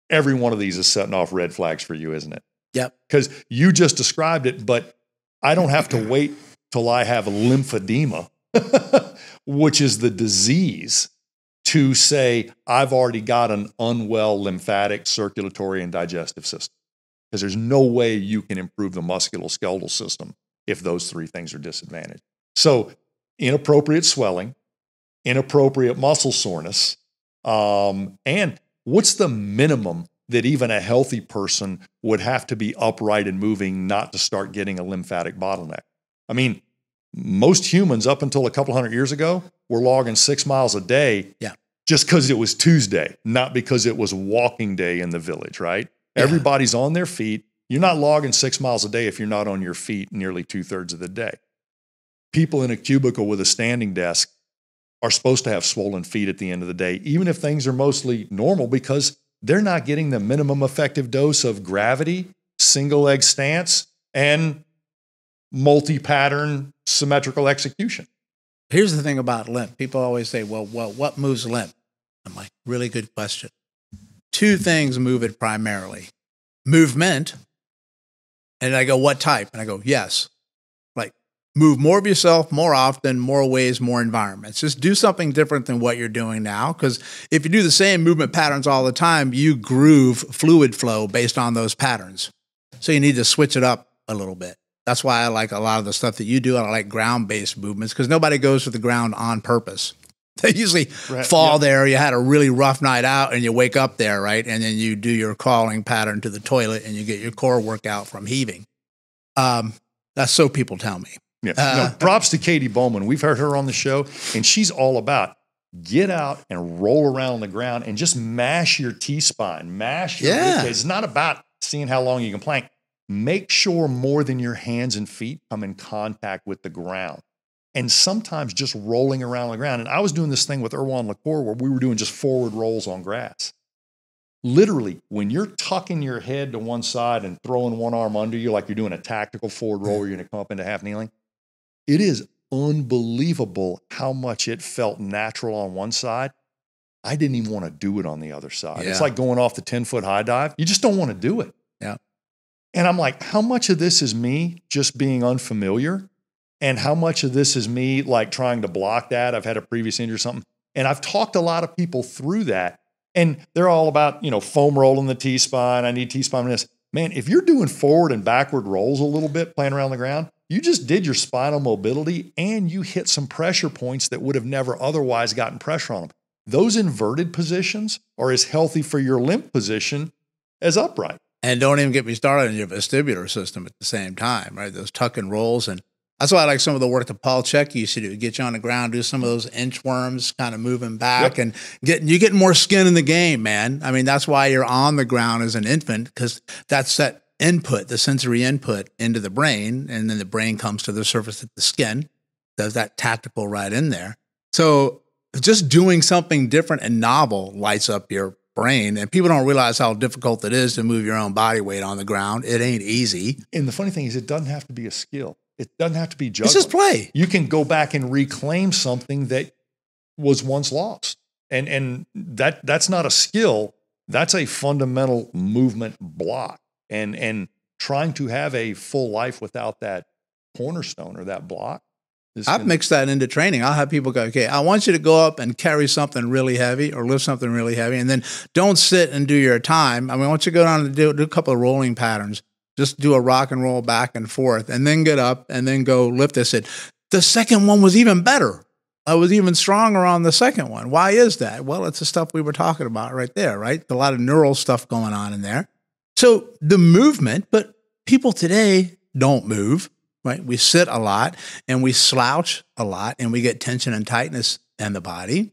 Every one of these is setting off red flags for you, isn't it? Yep. Because you just described it, but I don't have to wait till I have lymphedema, which is the disease, to say I've already got an unwell lymphatic, circulatory, and digestive system. Because there's no way you can improve the musculoskeletal system if those three things are disadvantaged. So inappropriate swelling, inappropriate muscle soreness, and what's the minimum that even a healthy person would have to be upright and moving not to start getting a lymphatic bottleneck? I mean, most humans up until a couple hundred years ago were logging 6 miles a day just because it was Tuesday, not because it was walking day in the village, right? Yeah. Everybody's on their feet. You're not logging 6 miles a day if you're not on your feet nearly 2/3 of the day. People in a cubicle with a standing desk are supposed to have swollen feet at the end of the day, even if things are mostly normal, because they're not getting the minimum effective dose of gravity, single leg stance, and multi-pattern symmetrical execution. Here's the thing about lymph. People always say, well, what moves lymph? I'm like, really good question. 2 things move it primarily. Movement. And I go, what type? And I go, yes. Like, move more of yourself, more often, more ways, more environments. Just do something different than what you're doing now. Because if you do the same movement patterns all the time, you groove fluid flow based on those patterns. So you need to switch it up a little bit. That's why I like a lot of the stuff that you do. And I like ground-based movements because nobody goes to the ground on purpose. They usually fall there. You had a really rough night out and you wake up there, right? And then you do your crawling pattern to the toilet and you get your core workout from heaving. That's so people tell me. Yeah. No, props to Katie Bowman. We've heard her on the show, and she's all about get out and roll around on the ground and just mash your T-spine, mash your ribcage. It's not about seeing how long you can plank. Make sure more than your hands and feet come in contact with the ground. And sometimes just rolling around on the ground. And I was doing this thing with Erwan LaCour where we were doing just forward rolls on grass. Literally, when you're tucking your head to one side and throwing one arm under you like you're doing a tactical forward roll where you're going to come up into half kneeling, it is unbelievable how much it felt natural on one side. I didn't even want to do it on the other side. It's like going off the 10-foot high dive. You just don't want to do it. Yeah. And I'm like, how much of this is me just being unfamiliar? And how much of this is me like trying to block that? I've had a previous injury or something. And I've talked to a lot of people through that. And they're all about, foam rolling the T-spine. I need T-spine in this. Man, if you're doing forward and backward rolls a little bit, playing around the ground, you just did your spinal mobility and you hit some pressure points that would have never otherwise gotten pressure on them. Those inverted positions are as healthy for your lymph position as upright. And don't even get me started on your vestibular system at the same time, right? Those tuck and rolls. And that's why I like some of the work that Paul Check used to do. Get you on the ground, do some of those inchworms, kind of moving back and you get more skin in the game, man. I mean, that's why you're on the ground as an infant, because that's that input, the sensory input into the brain. And then the brain comes to the surface of the skin, does that tactical right in there. So just doing something different and novel lights up your brain. And people don't realize how difficult it is to move your own body weight on the ground. It ain't easy. And the funny thing is, it doesn't have to be a skill. It doesn't have to be juggling. It's just play. You can go back and reclaim something that was once lost. And that's not a skill. That's a fundamental movement block. And trying to have a full life without that cornerstone or that block. I've mixed that into training. I'll have people go, okay, I want you to go up and carry something really heavy or lift something really heavy. And then don't sit and do your time. I mean, I want you to go down and do a couple of rolling patterns. Just do a rock and roll back and forth and then get up and then go lift this. The second one was even better. I was even stronger on the second one. Why is that? Well, it's the stuff we were talking about right there, right? A lot of neural stuff going on in there. So the movement, but people today don't move, right? We sit a lot and we slouch a lot and we get tension and tightness in the body.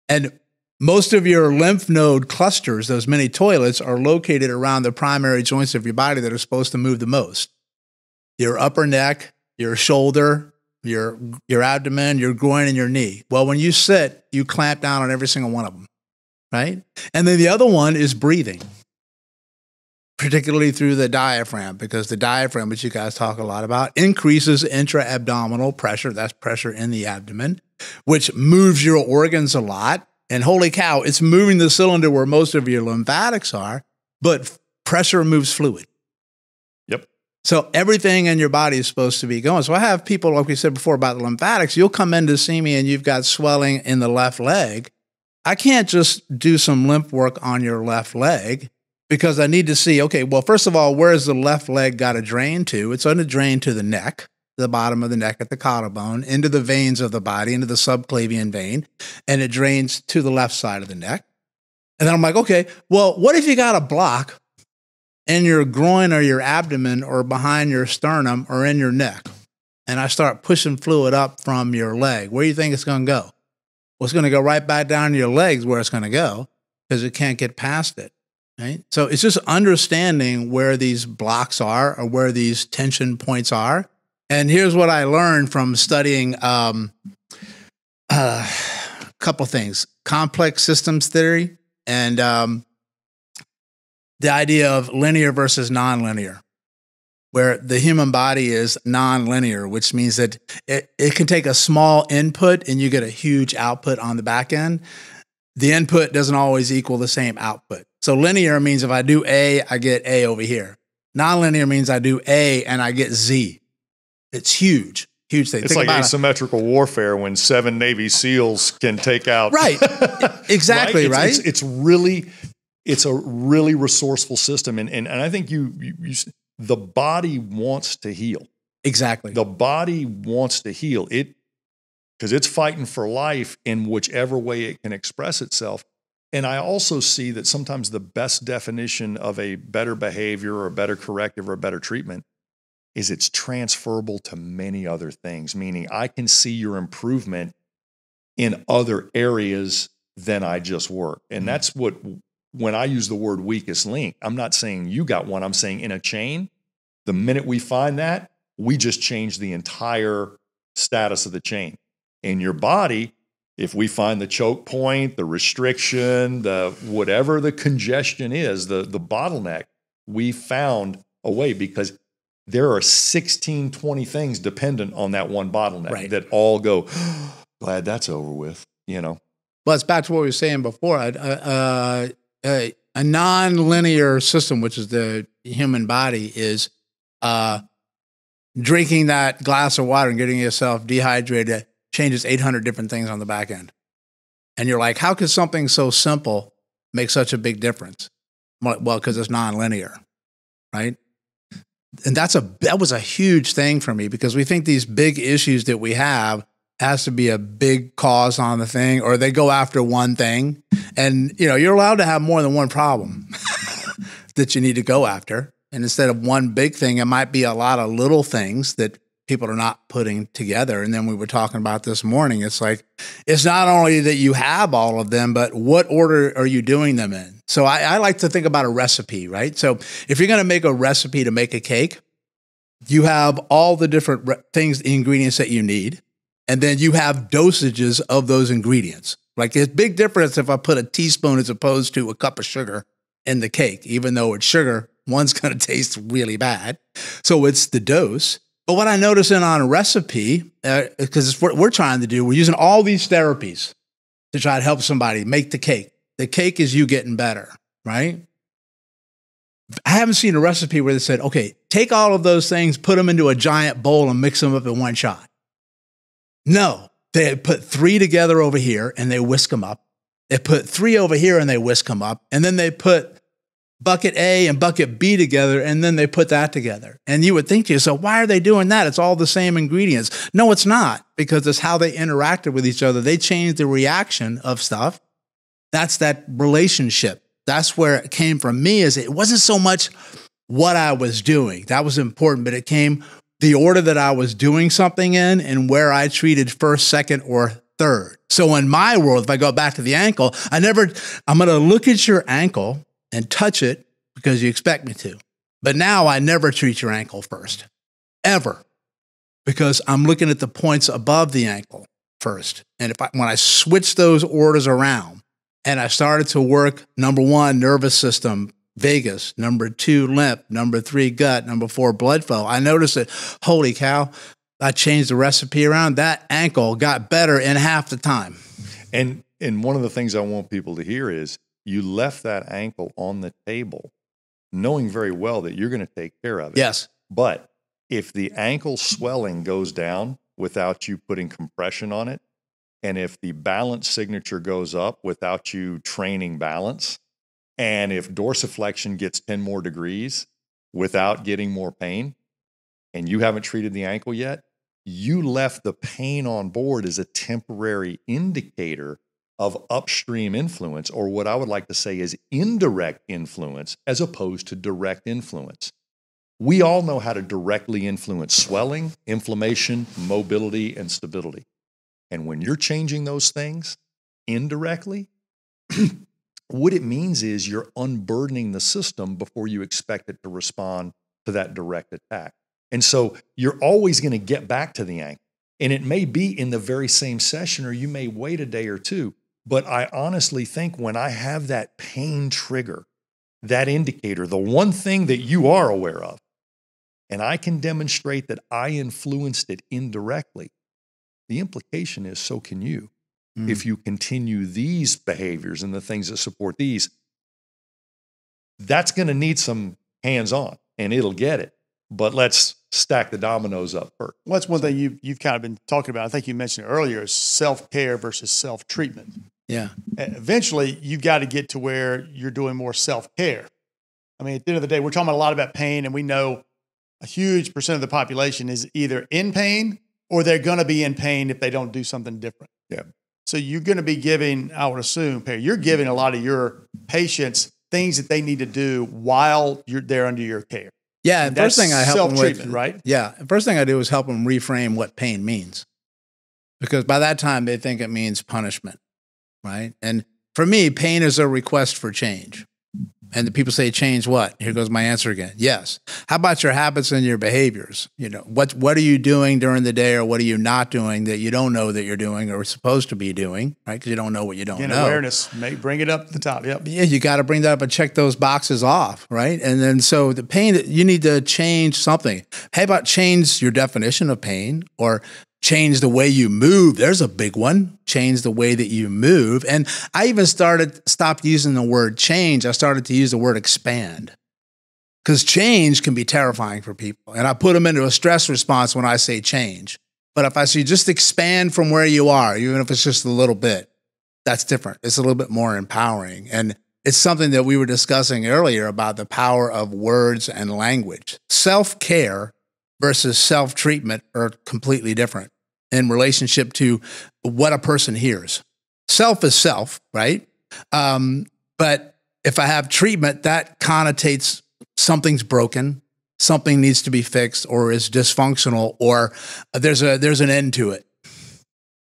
And most of your lymph node clusters, those mini toilets, are located around the primary joints of your body that are supposed to move the most. Your upper neck, your shoulder, your abdomen, your groin, and your knee. Well, when you sit, you clamp down on every single one of them, right? And then the other one is breathing. particularly through the diaphragm, because the diaphragm, which you guys talk a lot about, increases intra-abdominal pressure. That's pressure in the abdomen, which moves your organs a lot. And holy cow, it's moving the cylinder where most of your lymphatics are, but pressure moves fluid. Yep. So everything in your body is supposed to be going. So I have people, like we said before about the lymphatics, you'll come in to see me and you've got swelling in the left leg. I can't just do some lymph work on your left leg because I need to see, okay, well, first of all, where's the left leg got to drain to? It's going to drain to the neck, the bottom of the neck at the collarbone, into the veins of the body, into the subclavian vein, and it drains to the left side of the neck. And then I'm like, okay, well, what if you got a block in your groin or your abdomen or behind your sternum or in your neck? And I start pushing fluid up from your leg. Where do you think it's going to go? Well, it's going to go right back down to your legs where it's going to go because it can't get past it. Right? So it's just understanding where these blocks are or where these tension points are. And here's what I learned from studying a couple things: complex systems theory and the idea of linear versus nonlinear, where the human body is nonlinear, which means that it can take a small input and you get a huge output on the back end. The input doesn't always equal the same output. So linear means if I do A, I get A over here. Nonlinear means I do A and I get Z. It's huge, huge thing. It's like asymmetrical warfare when 7 Navy SEALs can take out. Right, exactly, right? It's a really resourceful system. And I think the body wants to heal. Exactly. The body wants to heal. Because it's fighting for life in whichever way it can express itself. And I also see that sometimes the best definition of a better behavior or a better corrective or a better treatment is it's transferable to many other things, meaning I can see your improvement in other areas than I just work. And that's what, when I use the word weakest link, I'm not saying you got one, I'm saying in a chain, the minute we find that, we just change the entire status of the chain. In your body, if we find the choke point, the restriction, the whatever the congestion is, the bottleneck, we found a way, because there are 16, 20 things dependent on that one bottleneck that all go, glad that's over with, you know. Well, it's back to what we were saying before. A non-linear system, which is the human body, is drinking that glass of water and getting yourself dehydrated changes 800 different things on the back end. And you're like, how could something so simple make such a big difference? Well, because it's non-linear, right? And that was a huge thing for me, because we think these big issues that we have has to be a big cause on the thing, or they go after one thing. And, you know, you're allowed to have more than one problem that you need to go after. And instead of one big thing, it might be a lot of little things that people are not putting together. And then we were talking about this morning, it's like, it's not only that you have all of them, but what order are you doing them in? So I like to think about a recipe, right? So if you're going to make a recipe to make a cake, you have all the different things, ingredients that you need, and then you have dosages of those ingredients. Like, there's a big difference if I put a teaspoon as opposed to a cup of sugar in the cake. Even though it's sugar, one's going to taste really bad. So it's the dose. But what I notice on a recipe, because it's what we're trying to do, we're using all these therapies to try to help somebody make the cake. The cake is you getting better, right? I haven't seen a recipe where they said, okay, take all of those things, put them into a giant bowl and mix them up in one shot. No, they put 3 together over here and they whisk them up. They put 3 over here and they whisk them up. And then they put bucket A and bucket B together, and then they put that together. And you would think to yourself, why are they doing that? It's all the same ingredients. No, it's not, because it's how they interacted with each other. They changed the reaction of stuff. That's that relationship. That's where it came from me, is it wasn't so much what I was doing. That was important, but it came the order that I was doing something in and where I treated first, second, or third. So in my world, if I go back to the ankle, I'm going to look at your ankle and touch it because you expect me to. But now I never treat your ankle first, ever, because I'm looking at the points above the ankle first. And when I switch those orders around and I started to work, number one, nervous system, vagus, number 2, lymph, number 3, gut, number 4, blood flow. I noticed that, holy cow, I changed the recipe around. That ankle got better in half the time. And one of the things I want people to hear is you left that ankle on the table knowing very well that you're going to take care of it. Yes. But if the ankle swelling goes down without you putting compression on it, and if the balance signature goes up without you training balance, and if dorsiflexion gets 10 more degrees without getting more pain, and you haven't treated the ankle yet, you left the pain on board as a temporary indicator of upstream influence, or what I would like to say is indirect influence as opposed to direct influence. We all know how to directly influence swelling, inflammation, mobility, and stability. And when you're changing those things indirectly, what it means is you're unburdening the system before you expect it to respond to that direct attack. And so you're always going to get back to the ankle. And it may be in the very same session, or you may wait a day or two. But I honestly think when I have that pain trigger, that indicator, the one thing that you are aware of, and I can demonstrate that I influenced it indirectly, the implication is so can you. If you continue these behaviors and the things that support these, that's going to need some hands-on, and it'll get it. But let's stack the dominoes up first. Well, that's one thing you've kind of been talking about. I think you mentioned earlier is self-care versus self-treatment. Yeah. And eventually, you've got to get to where you're doing more self-care. I mean, at the end of the day, we're talking a lot about pain, and we know a huge percent of the population is either in pain or they're going to be in pain if they don't do something different. Yeah. So you're going to be giving, I would assume, Perry, you're giving a lot of your patients things that they need to do while they're under your care. Yeah, and first thing I help them with, right? Yeah, first thing I do is help them reframe what pain means, because by that time they think it means punishment, right? And for me, pain is a request for change. And the people say, change what? Here goes my answer again. Yes. How about your habits and your behaviors? You know, what are you doing during the day, or what are you not doing that you don't know that you're doing or supposed to be doing, right? Because you don't know what you don't know. Awareness, bring it up to the top. Yep. Yeah, you got to bring that up and check those boxes off, right? And then so the pain, you need to change something. How about change your definition of pain, or change the way you move? There's a big one. Change the way that you move. And I even stopped using the word change. I started to use the word expand, because change can be terrifying for people. And I put them into a stress response when I say change. But if I say just expand from where you are, even if it's just a little bit, that's different. It's a little bit more empowering. And it's something that we were discussing earlier about the power of words and language. Self-care versus self-treatment are completely different in relationship to what a person hears. Self is self, right? But if I have treatment, that connotates something's broken, something needs to be fixed, or is dysfunctional, or there's an end to it.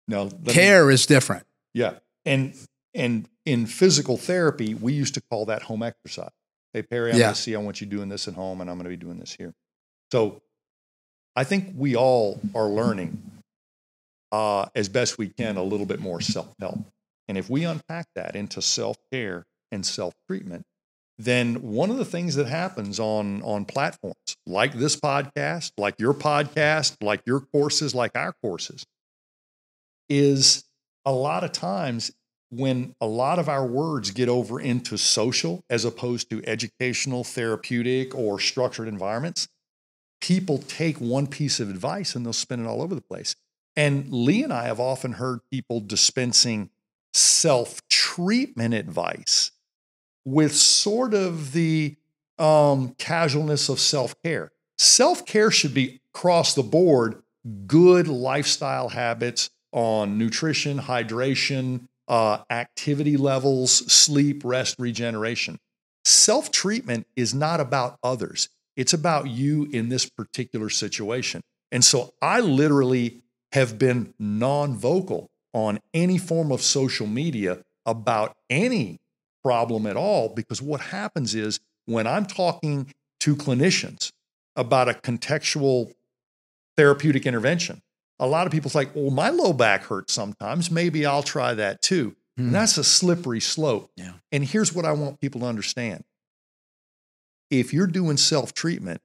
No, care is different. Yeah, and in physical therapy, we used to call that home exercise. Hey, Perry, I want you doing this at home, and I'm going to be doing this here. So I think we all are learning as best we can a little bit more self-help. And if we unpack that into self-care and self-treatment, then one of the things that happens on platforms like this podcast, like your podcast, like your courses, like our courses, is a lot of times when a lot of our words get over into social as opposed to educational, therapeutic, or structured environments, people take one piece of advice and they'll spin it all over the place. And Lee and I have often heard people dispensing self-treatment advice with sort of the casualness of self-care. Self-care should be across the board good lifestyle habits on nutrition, hydration, activity levels, sleep, rest, regeneration. Self-treatment is not about others. It's about you in this particular situation. And so I literally have been non-vocal on any form of social media about any problem at all, because what happens is when I'm talking to clinicians about a contextual therapeutic intervention, a lot of people say, well, my low back hurts sometimes. Maybe I'll try that too. And that's a slippery slope. Yeah. And here's what I want people to understand. if you're doing self-treatment,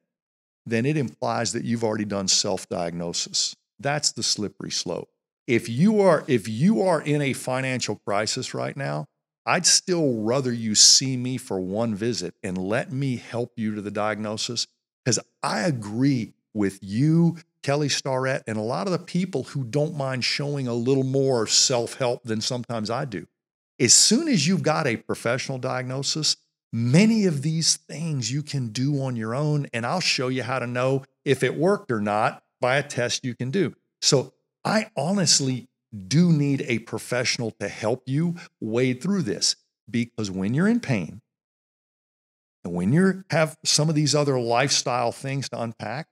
then it implies that you've already done self-diagnosis. That's the slippery slope. If you are in a financial crisis right now, I'd still rather you see me for one visit and let me help you to the diagnosis, because I agree with you, Kelly Starrett, and a lot of the people who don't mind showing a little more self-help than sometimes I do. As soon as you've got a professional diagnosis, many of these things you can do on your own, and I'll show you how to know if it worked or not by a test you can do. So I honestly do need a professional to help you wade through this, because when you're in pain and when you have some of these other lifestyle things to unpack,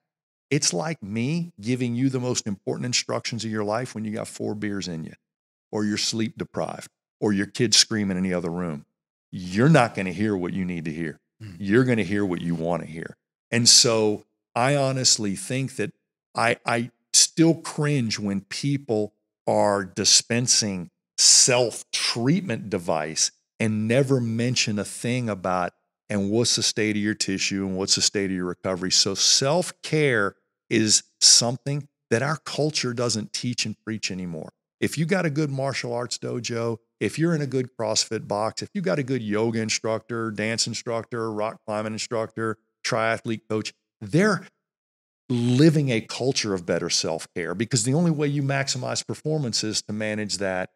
it's like me giving you the most important instructions of your life when you got 4 beers in you, or you're sleep deprived, or your kid's screaming in the other room. You're not going to hear what you need to hear. You're going to hear what you want to hear. And so I honestly think that I still cringe when people are dispensing self-treatment device and never mention a thing about, and what's the state of your tissue and what's the state of your recovery. So self-care is something that our culture doesn't teach and preach anymore. If you got a good martial arts dojo, if you're in a good CrossFit box, if you got a good yoga instructor, dance instructor, rock climbing instructor, triathlete coach, they're living a culture of better self-care, because the only way you maximize performance is to manage that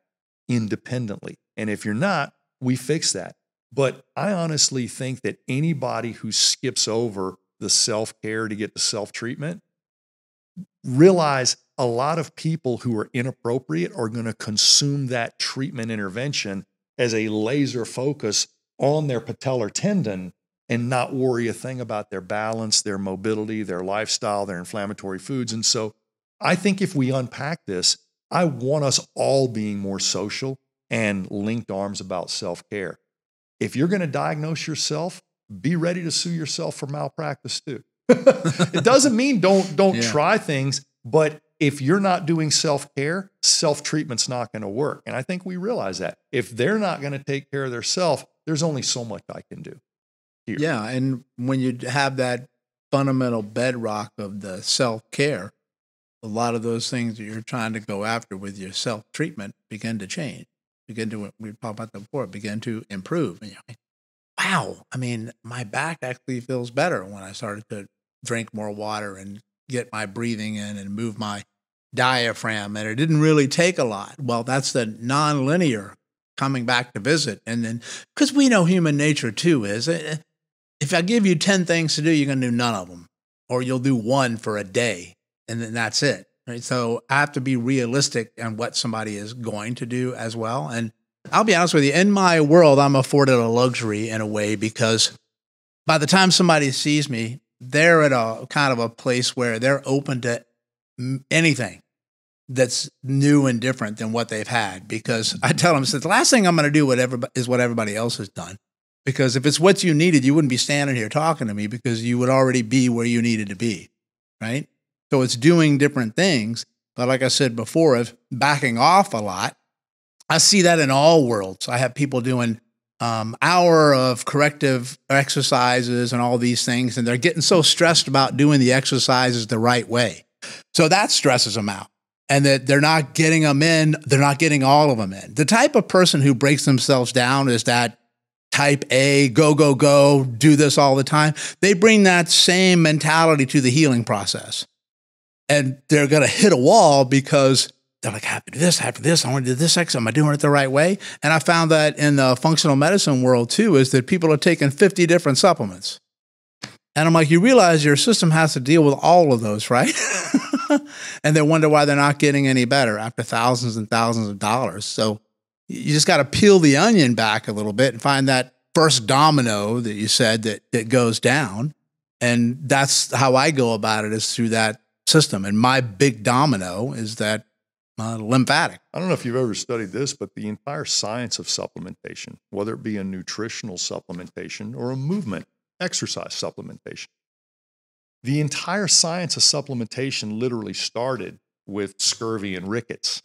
independently. And if you're not, we fix that. But I honestly think that anybody who skips over the self-care to get to self-treatment, realize a lot of people who are inappropriate are going to consume that treatment intervention as a laser focus on their patellar tendon and not worry a thing about their balance, their mobility, their lifestyle, their inflammatory foods. And so I think if we unpack this, I want us all being more social and linked arms about self-care. If you're going to diagnose yourself, be ready to sue yourself for malpractice too. It doesn't mean don't try things, but if you're not doing self-care, self-treatment's not going to work. And I think we realize that. If they're not going to take care of themselves, there's only so much I can do here. Yeah, and when you have that fundamental bedrock of the self-care, a lot of those things that you're trying to go after with your self-treatment begin to change, we talked about that before, begin to improve. And you're like, wow, I mean, my back actually feels better when I started to drink more water and get my breathing in and move my diaphragm. And it didn't really take a lot. Well, that's the nonlinear coming back to visit. And then, because we know human nature too is, if I give you 10 things to do, you're going to do none of them, or you'll do one for a day, and then that's it. Right? So I have to be realistic on what somebody is going to do as well. And I'll be honest with you, in my world, I'm afforded a luxury in a way, because by the time somebody sees me, they're at a kind of a place where they're open to anything that's new and different than what they've had. Because I tell them, the last thing I'm going to do is what everybody else has done. Because if it's what you needed, you wouldn't be standing here talking to me, because you would already be where you needed to be, right? So it's doing different things. But like I said before, of backing off a lot, I see that in all worlds. I have people doing hour of corrective exercises and all these things, and they're getting so stressed about doing the exercises the right way. So that stresses them out, and that they're not getting them in. They're not getting all of them in. The type of person who breaks themselves down is that type A, go, go, go, do this all the time. They bring that same mentality to the healing process, and they're going to hit a wall because they're like, I have to do this, I want to do this exercise, am I doing it the right way? And I found that in the functional medicine world too, is that people are taking 50 different supplements. And I'm like, you realize your system has to deal with all of those, right? And they wonder why they're not getting any better after thousands and thousands of dollars. So you just got to peel the onion back a little bit and find that first domino that you said that goes down. And that's how I go about it, is through that system. And my big domino is that lymphatic. I don't know if you've ever studied this, but the entire science of supplementation, whether it be a nutritional supplementation or a movement exercise supplementation, the entire science of supplementation literally started with scurvy and rickets.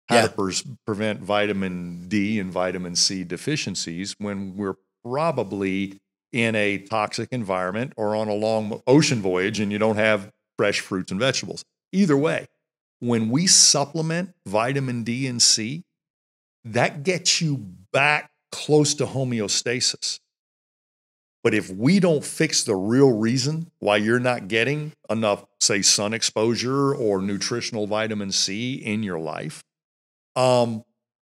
How to prevent vitamin D and vitamin C deficiencies when we're probably in a toxic environment or on a long ocean voyage and you don't have fresh fruits and vegetables. Either way, when we supplement vitamin D and C, that gets you back close to homeostasis. But if we don't fix the real reason why you're not getting enough, say, sun exposure or nutritional vitamin C in your life,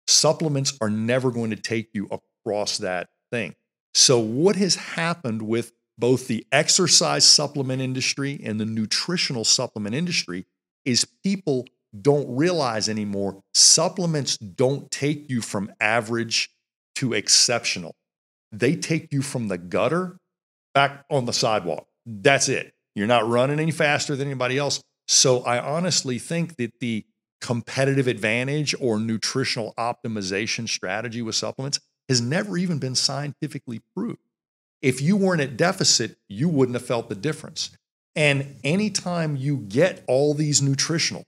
supplements are never going to take you across that thing. So what has happened with both the exercise supplement industry and the nutritional supplement industry is people don't realize anymore supplements don't take you from average to exceptional. They take you from the gutter back on the sidewalk. That's it. You're not running any faster than anybody else. So I honestly think that the competitive advantage or nutritional optimization strategy with supplements has never even been scientifically proved. If you weren't at deficit, you wouldn't have felt the difference. And anytime you get all these nutritional,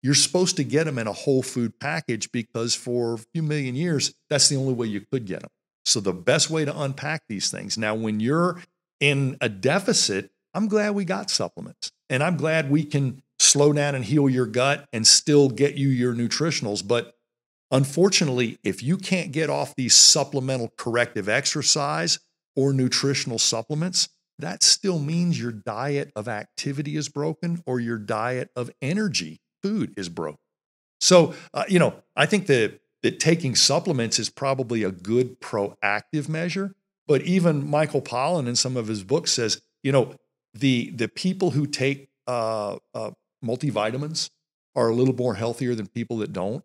you're supposed to get them in a whole food package because for a few million years, that's the only way you could get them. So the best way to unpack these things. Now, when you're in a deficit, I'm glad we got supplements. And I'm glad we can slow down and heal your gut and still get you your nutritionals. But unfortunately, if you can't get off these supplemental corrective exercise or nutritional supplements, that still means your diet of activity is broken or your diet of energy, food, is broken. So, I think that taking supplements is probably a good proactive measure. But even Michael Pollan in some of his books says, the people who take multivitamins are a little more healthier than people that don't.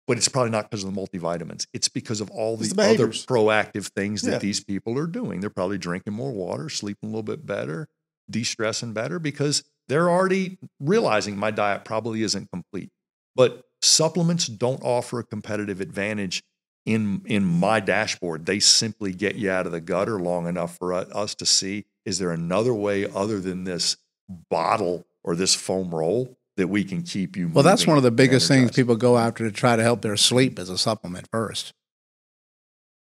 But it's probably not because of the multivitamins. It's because of all the other proactive things that these people are doing. They're probably drinking more water, sleeping a little bit better, de-stressing better, because they're already realizing my diet probably isn't complete. But supplements don't offer a competitive advantage in my dashboard. They simply get you out of the gutter long enough for us to see, is there another way other than this bottle or this foam roll that we can keep you moving? Well, that's one of the biggest things people go after to try to help their sleep as a supplement first.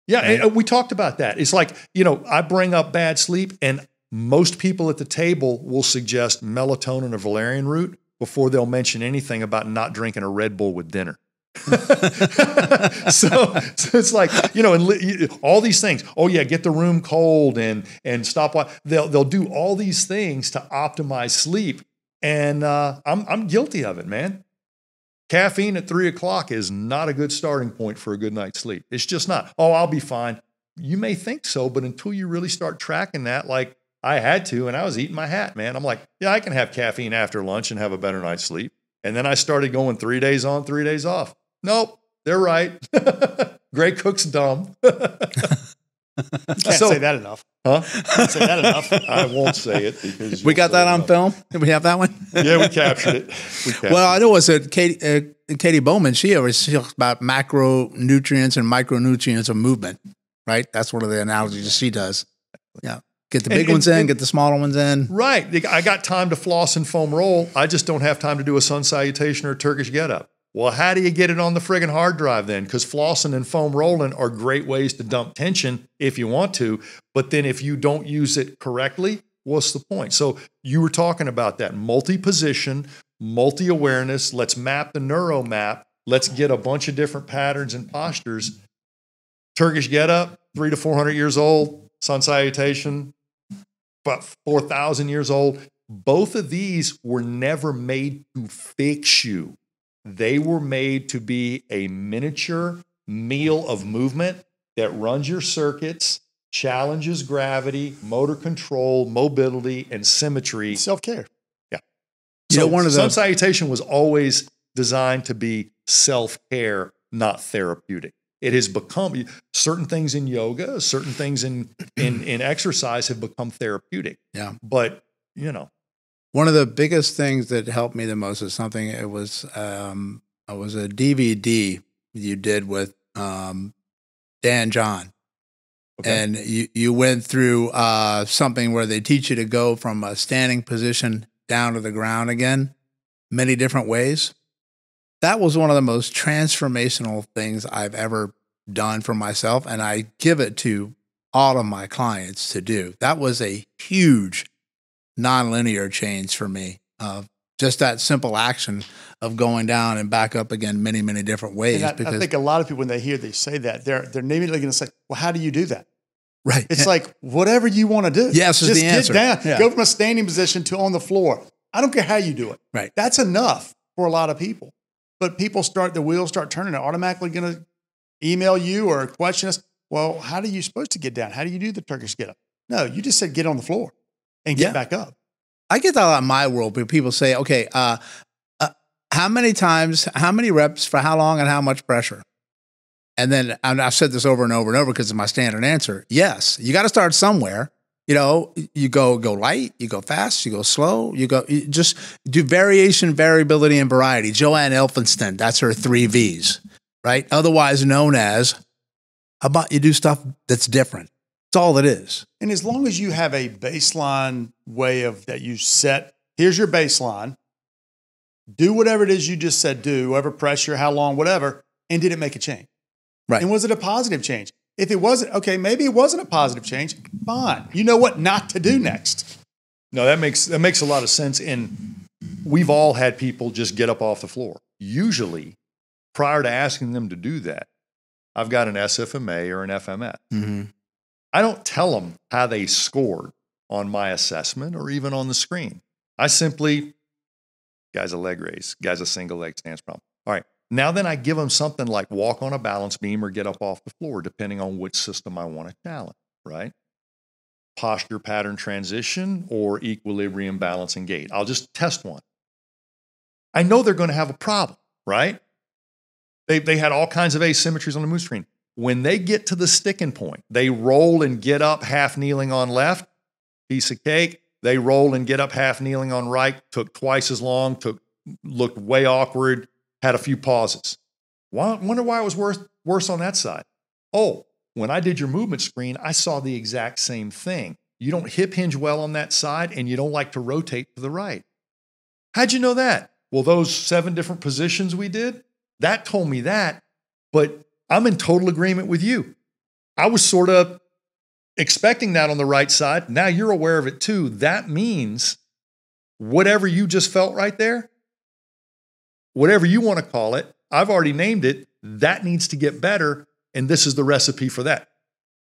Yeah, and we talked about that. It's like, I bring up bad sleep, and most people at the table will suggest melatonin or valerian root before they'll mention anything about not drinking a Red Bull with dinner. so it's like, and all these things. Oh yeah, get the room cold and stop. They'll do all these things to optimize sleep. And I'm guilty of it, man. Caffeine at 3 o'clock is not a good starting point for a good night's sleep. It's just not. Oh, I'll be fine. You may think so, but until you really start tracking that, like I had to, and I was eating my hat, man. I'm like, yeah, I can have caffeine after lunch and have a better night's sleep. And then I started going 3 days on, 3 days off. Nope, they're right. Gray Cook's dumb. You can't say that enough. Huh? Can't say that enough. I won't say it because we got that on film. Did we have that one? Yeah, we captured it. Well, I know it's Katie Bowman. She always talks about macronutrients and micronutrients of movement, right? That's one of the analogies she does. Yeah. Get the big ones in, get the smaller ones in. Right. I got time to floss and foam roll. I just don't have time to do a sun salutation or a Turkish get-up. Well, how do you get it on the friggin' hard drive then? Because flossing and foam rolling are great ways to dump tension if you want to. But then if you don't use it correctly, what's the point? So you were talking about that multi-position, multi-awareness. Let's map the neuro map. Let's get a bunch of different patterns and postures. Turkish get-up, 300 to 400 years old. Sun salutation, about 4,000 years old. Both of these were never made to fix you. They were made to be a miniature meal of movement that runs your circuits, challenges gravity, motor control, mobility, and symmetry. Self-care. Yeah. So sun salutation was always designed to be self-care, not therapeutic. It has become certain things in yoga, certain things in exercise have become therapeutic. Yeah. But, one of the biggest things that helped me the most is something, it was a DVD you did with Dan John. Okay. And you went through something where they teach you to go from a standing position down to the ground again, many different ways. That was one of the most transformational things I've ever done for myself, and I give it to all of my clients to do. That was a huge nonlinear change for me. Just that simple action of going down and back up again many, many different ways. And I think a lot of people, when they hear they say that, they're immediately going to say, well, how do you do that? Right. It's like, whatever you want to do. Yes, is the answer. Just get down. Yeah. Go from a standing position to on the floor. I don't care how you do it. Right. That's enough for a lot of people. But people the wheels start turning. They're automatically going to email you or question us. Well, how are you supposed to get down? How do you do the Turkish get up? No, you just said get on the floor and get back up. I get that a lot in my world, where people say, okay, how many times, how many reps for how long and how much pressure? And then I've said this over and over and over because it's my standard answer. Yes, you got to start somewhere. You know, you go light, you go fast, you go slow, you just do variation, variability, and variety. Joanne Elphinston, that's her 3 V's, right? Otherwise known as, how about you do stuff that's different? That's all it is. And as long as you have a baseline way of that you set, here's your baseline, do whatever it is you just said do, whatever pressure, how long, whatever, and did it make a change? Right. And was it a positive change? If it wasn't, okay, maybe it wasn't a positive change, fine. You know what not to do next. No, that makes a lot of sense. And we've all had people just get up off the floor. Usually, prior to asking them to do that, I've got an SFMA or an FMS. Mm-hmm. I don't tell them how they scored on my assessment or even on the screen. I simply, guy's a leg raise, guy's a single leg stance problem. All right. Now then I give them something like walk on a balance beam or get up off the floor, depending on which system I want to challenge, right? Posture pattern transition or equilibrium balance and gait. I'll just test one. I know they're going to have a problem, right? They had all kinds of asymmetries on the move screen. When they get to the sticking point, they roll and get up half kneeling on left, piece of cake. They roll and get up half kneeling on right, took twice as long, looked way awkward, had a few pauses. Wonder why it was worse on that side. Oh, when I did your movement screen, I saw the exact same thing. You don't hip hinge well on that side and you don't like to rotate to the right. How'd you know that? Well, those 7 different positions we did, that told me that, but I'm in total agreement with you. I was sort of expecting that on the right side. Now you're aware of it too. That means whatever you just felt right there, whatever you want to call it, I've already named it. That needs to get better. And this is the recipe for that.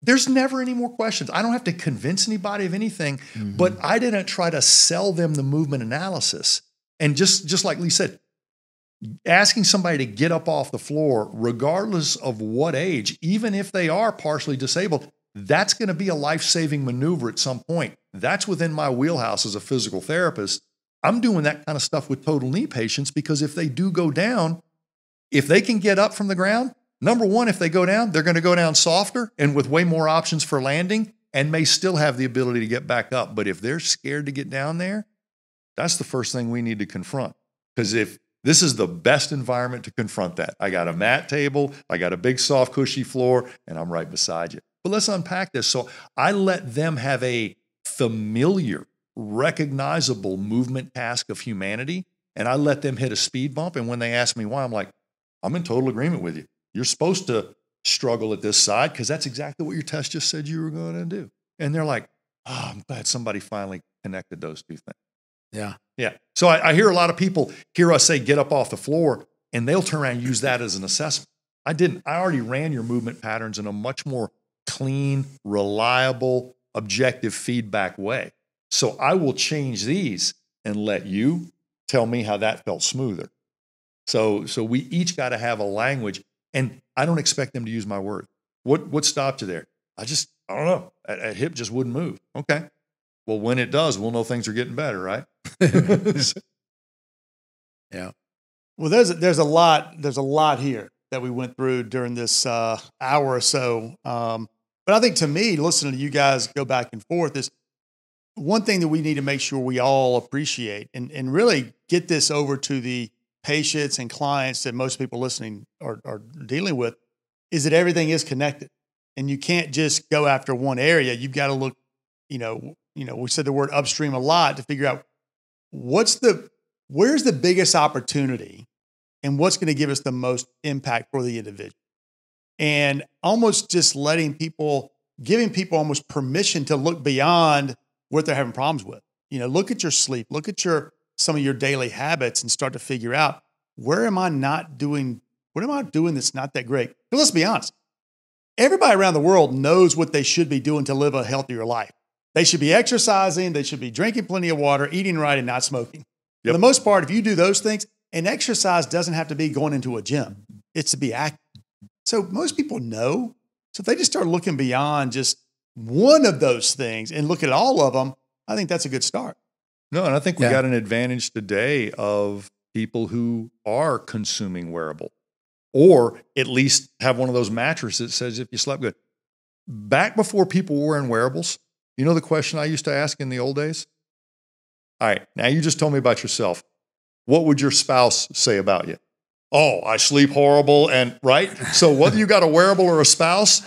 There's never any more questions. I don't have to convince anybody of anything, but I didn't try to sell them the movement analysis. And just like Lee said, asking somebody to get up off the floor, regardless of what age, even if they are partially disabled, that's going to be a life-saving maneuver at some point. That's within my wheelhouse as a physical therapist. I'm doing that kind of stuff with total knee patients because if they do go down, if they can get up from the ground, number one, if they go down, they're going to go down softer and with way more options for landing and may still have the ability to get back up. But if they're scared to get down there, that's the first thing we need to confront. Because if this is the best environment to confront that. I got a mat table, I got a big soft cushy floor, and I'm right beside you. But let's unpack this. So I let them have a familiar, recognizable movement task of humanity, and I let them hit a speed bump. And when they ask me why, I'm like, I'm in total agreement with you. You're supposed to struggle at this side because that's exactly what your test just said you were going to do. And they're like, oh, I'm glad somebody finally connected those two things. Yeah. Yeah. So I hear a lot of people hear us say, get up off the floor, and they'll turn around and use that as an assessment. I didn't. I already ran your movement patterns in a much more clean, reliable, objective feedback way. So I will change these and let you tell me how that felt smoother. So we each got to have a language, and I don't expect them to use my word. What stopped you there? I don't know. A hip just wouldn't move. Okay. Well, when it does, we'll know things are getting better, right? Yeah. Well, there's a lot here that we went through during this hour or so. But I think to me, listening to you guys go back and forth is one thing that we need to make sure we all appreciate and really get this over to the patients and clients that most people listening are dealing with is that everything is connected, and you can't just go after one area. You've got to look, we said the word upstream a lot to figure out where's the biggest opportunity and what's going to give us the most impact for the individual. And almost just letting people giving people almost permission to look beyond what they're having problems with. Look at your sleep, look at some of your daily habits and start to figure out, what am I doing that's not that great? But let's be honest. Everybody around the world knows what they should be doing to live a healthier life. They should be exercising, they should be drinking plenty of water, eating right, and not smoking. For the most part, if you do those things, and exercise doesn't have to be going into a gym, it's to be active. So most people know. So if they just start looking beyond just one of those things and look at all of them, I think that's a good start. No, and I think we got an advantage today of people who are consuming wearable, or at least have one of those mattresses that says if you slept good. Back before people were wearing wearables, the question I used to ask in the old days? All right, now you just told me about yourself. What would your spouse say about you? Oh, I sleep horrible, and right? So whether you got a wearable or a spouse,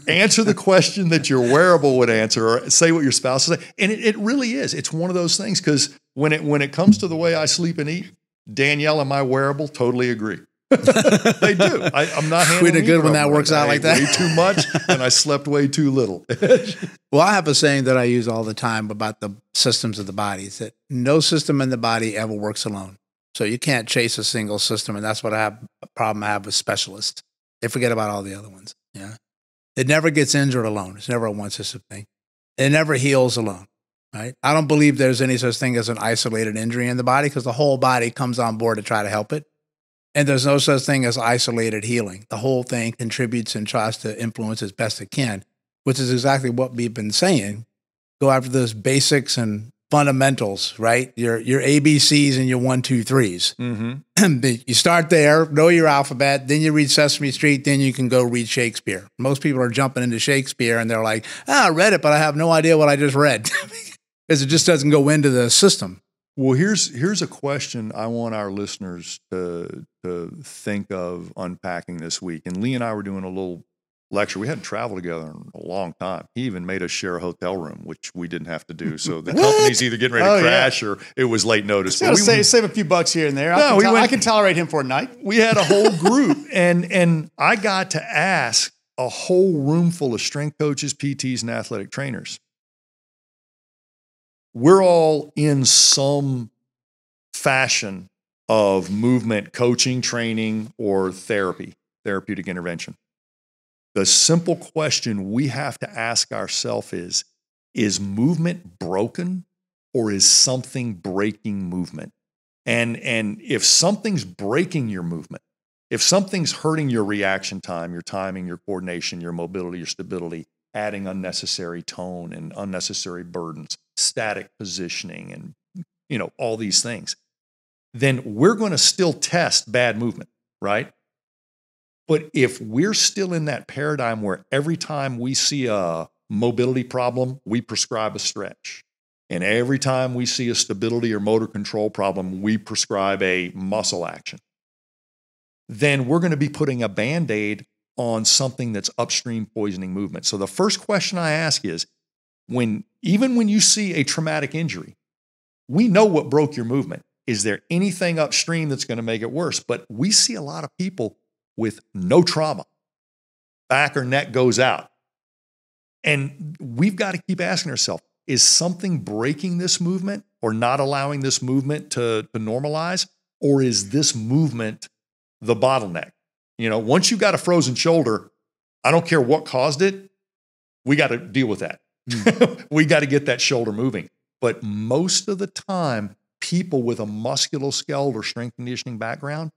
answer the question that your wearable would answer, or say what your spouse would say. And it really is. It's one of those things, because when it comes to the way I sleep and eat, Danielle and my wearable totally agree. They do. I'm not handling pretty good when that works out like that. Way too much, and I slept way too little. Well, I have a saying that I use all the time about the systems of the body. It's that no system in the body ever works alone. So you can't chase a single system, and that's what a problem I have with specialists. They forget about all the other ones. Yeah, it never gets injured alone. It's never a one system thing. It never heals alone. Right? I don't believe there's any such thing as an isolated injury in the body, because the whole body comes on board to try to help it. And there's no such thing as isolated healing. The whole thing contributes and tries to influence as best it can, which is exactly what we've been saying. Go after those basics and fundamentals, right? Your ABCs and your 1, 2, 3s. Mm-hmm. You start there, know your alphabet, then you read Sesame Street, then you can go read Shakespeare. Most people are jumping into Shakespeare and they're like, I read it, but I have no idea what I just read, because it just doesn't go into the system. Well, here's a question I want our listeners to think of unpacking this week. And Lee and I were doing a little lecture. We hadn't traveled together in a long time. He even made us share a hotel room, which we didn't have to do. So the company's either getting ready to crash or it was late notice. But save a few bucks here and there. I can tolerate him for a night. We had a whole group, and I got to ask a whole room full of strength coaches, PTs, and athletic trainers. We're all in some fashion of movement coaching, training, or therapeutic intervention. The simple question we have to ask ourselves is movement broken, or is something breaking movement? And if something's breaking your movement, if something's hurting your reaction time, your timing, your coordination, your mobility, your stability, adding unnecessary tone and unnecessary burdens, static positioning, and all these things, then we're going to still test bad movement, right? But if we're still in that paradigm where every time we see a mobility problem, we prescribe a stretch, and every time we see a stability or motor control problem, we prescribe a muscle action, then we're going to be putting a Band-Aid on something that's upstream poisoning movement. So the first question I ask is, even when you see a traumatic injury, we know what broke your movement. Is there anything upstream that's going to make it worse? But we see a lot of people with no trauma. Back or neck goes out. And we've got to keep asking ourselves, is something breaking this movement or not allowing this movement to normalize? Or is this movement the bottleneck? Once you've got a frozen shoulder, I don't care what caused it, we got to deal with that. We got to get that shoulder moving. But most of the time, people with a musculoskeletal or strength conditioning background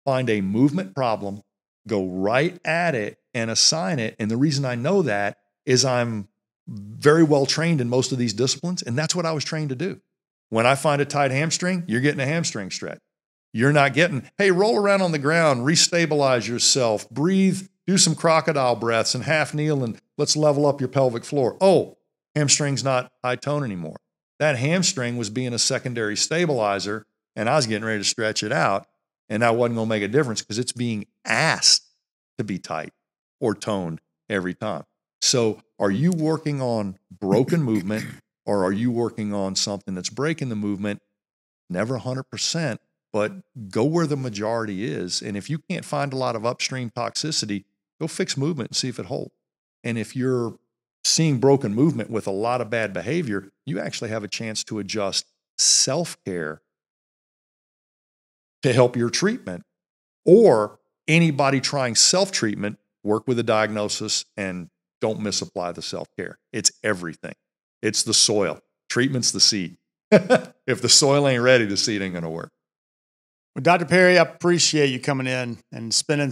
find a movement problem, go right at it and assign it. And the reason I know that is I'm very well trained in most of these disciplines, and that's what I was trained to do. When I find a tight hamstring, you're getting a hamstring stretch. You're not getting, hey, roll around on the ground, restabilize yourself, breathe, do some crocodile breaths and half kneel, and let's level up your pelvic floor. Oh, hamstring's not high tone anymore. That hamstring was being a secondary stabilizer, and I was getting ready to stretch it out, and that wasn't going to make a difference because it's being asked to be tight or toned every time. So are you working on broken movement, or are you working on something that's breaking the movement? Never 100%, but go where the majority is. And if you can't find a lot of upstream toxicity, go fix movement and see if it holds. And if you're seeing broken movement with a lot of bad behavior, you actually have a chance to adjust self-care to help your treatment. Or anybody trying self-treatment, work with a diagnosis and don't misapply the self-care. It's everything. It's the soil. Treatment's the seed. If the soil ain't ready, the seed ain't going to work. Well, Dr. Perry, I appreciate you coming in and spending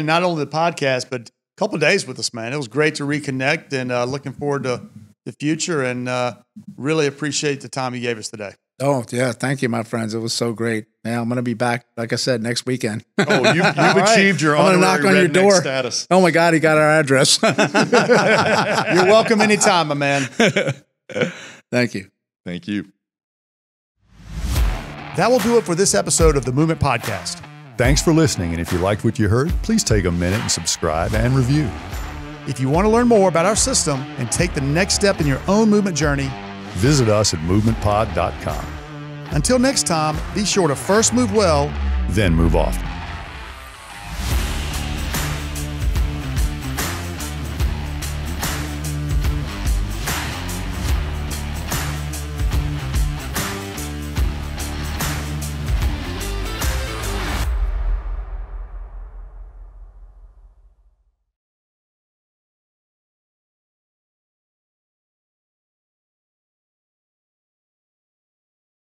not only the podcast, but a couple of days with us, man. It was great to reconnect, and looking forward to the future, and really appreciate the time you gave us today. Oh, yeah. Thank you, my friends. It was so great. Yeah, I'm going to be back, like I said, next weekend. Oh, you've achieved your I'm honorary knock on your door. Status. Oh, my God, he got our address. You're welcome anytime, my man. Thank you. Thank you. That will do it for this episode of the Movement Podcast. Thanks for listening, and if you liked what you heard, please take a minute and subscribe and review. If you want to learn more about our system and take the next step in your own movement journey, visit us at movementpod.com. Until next time, be sure to first move well, then move often.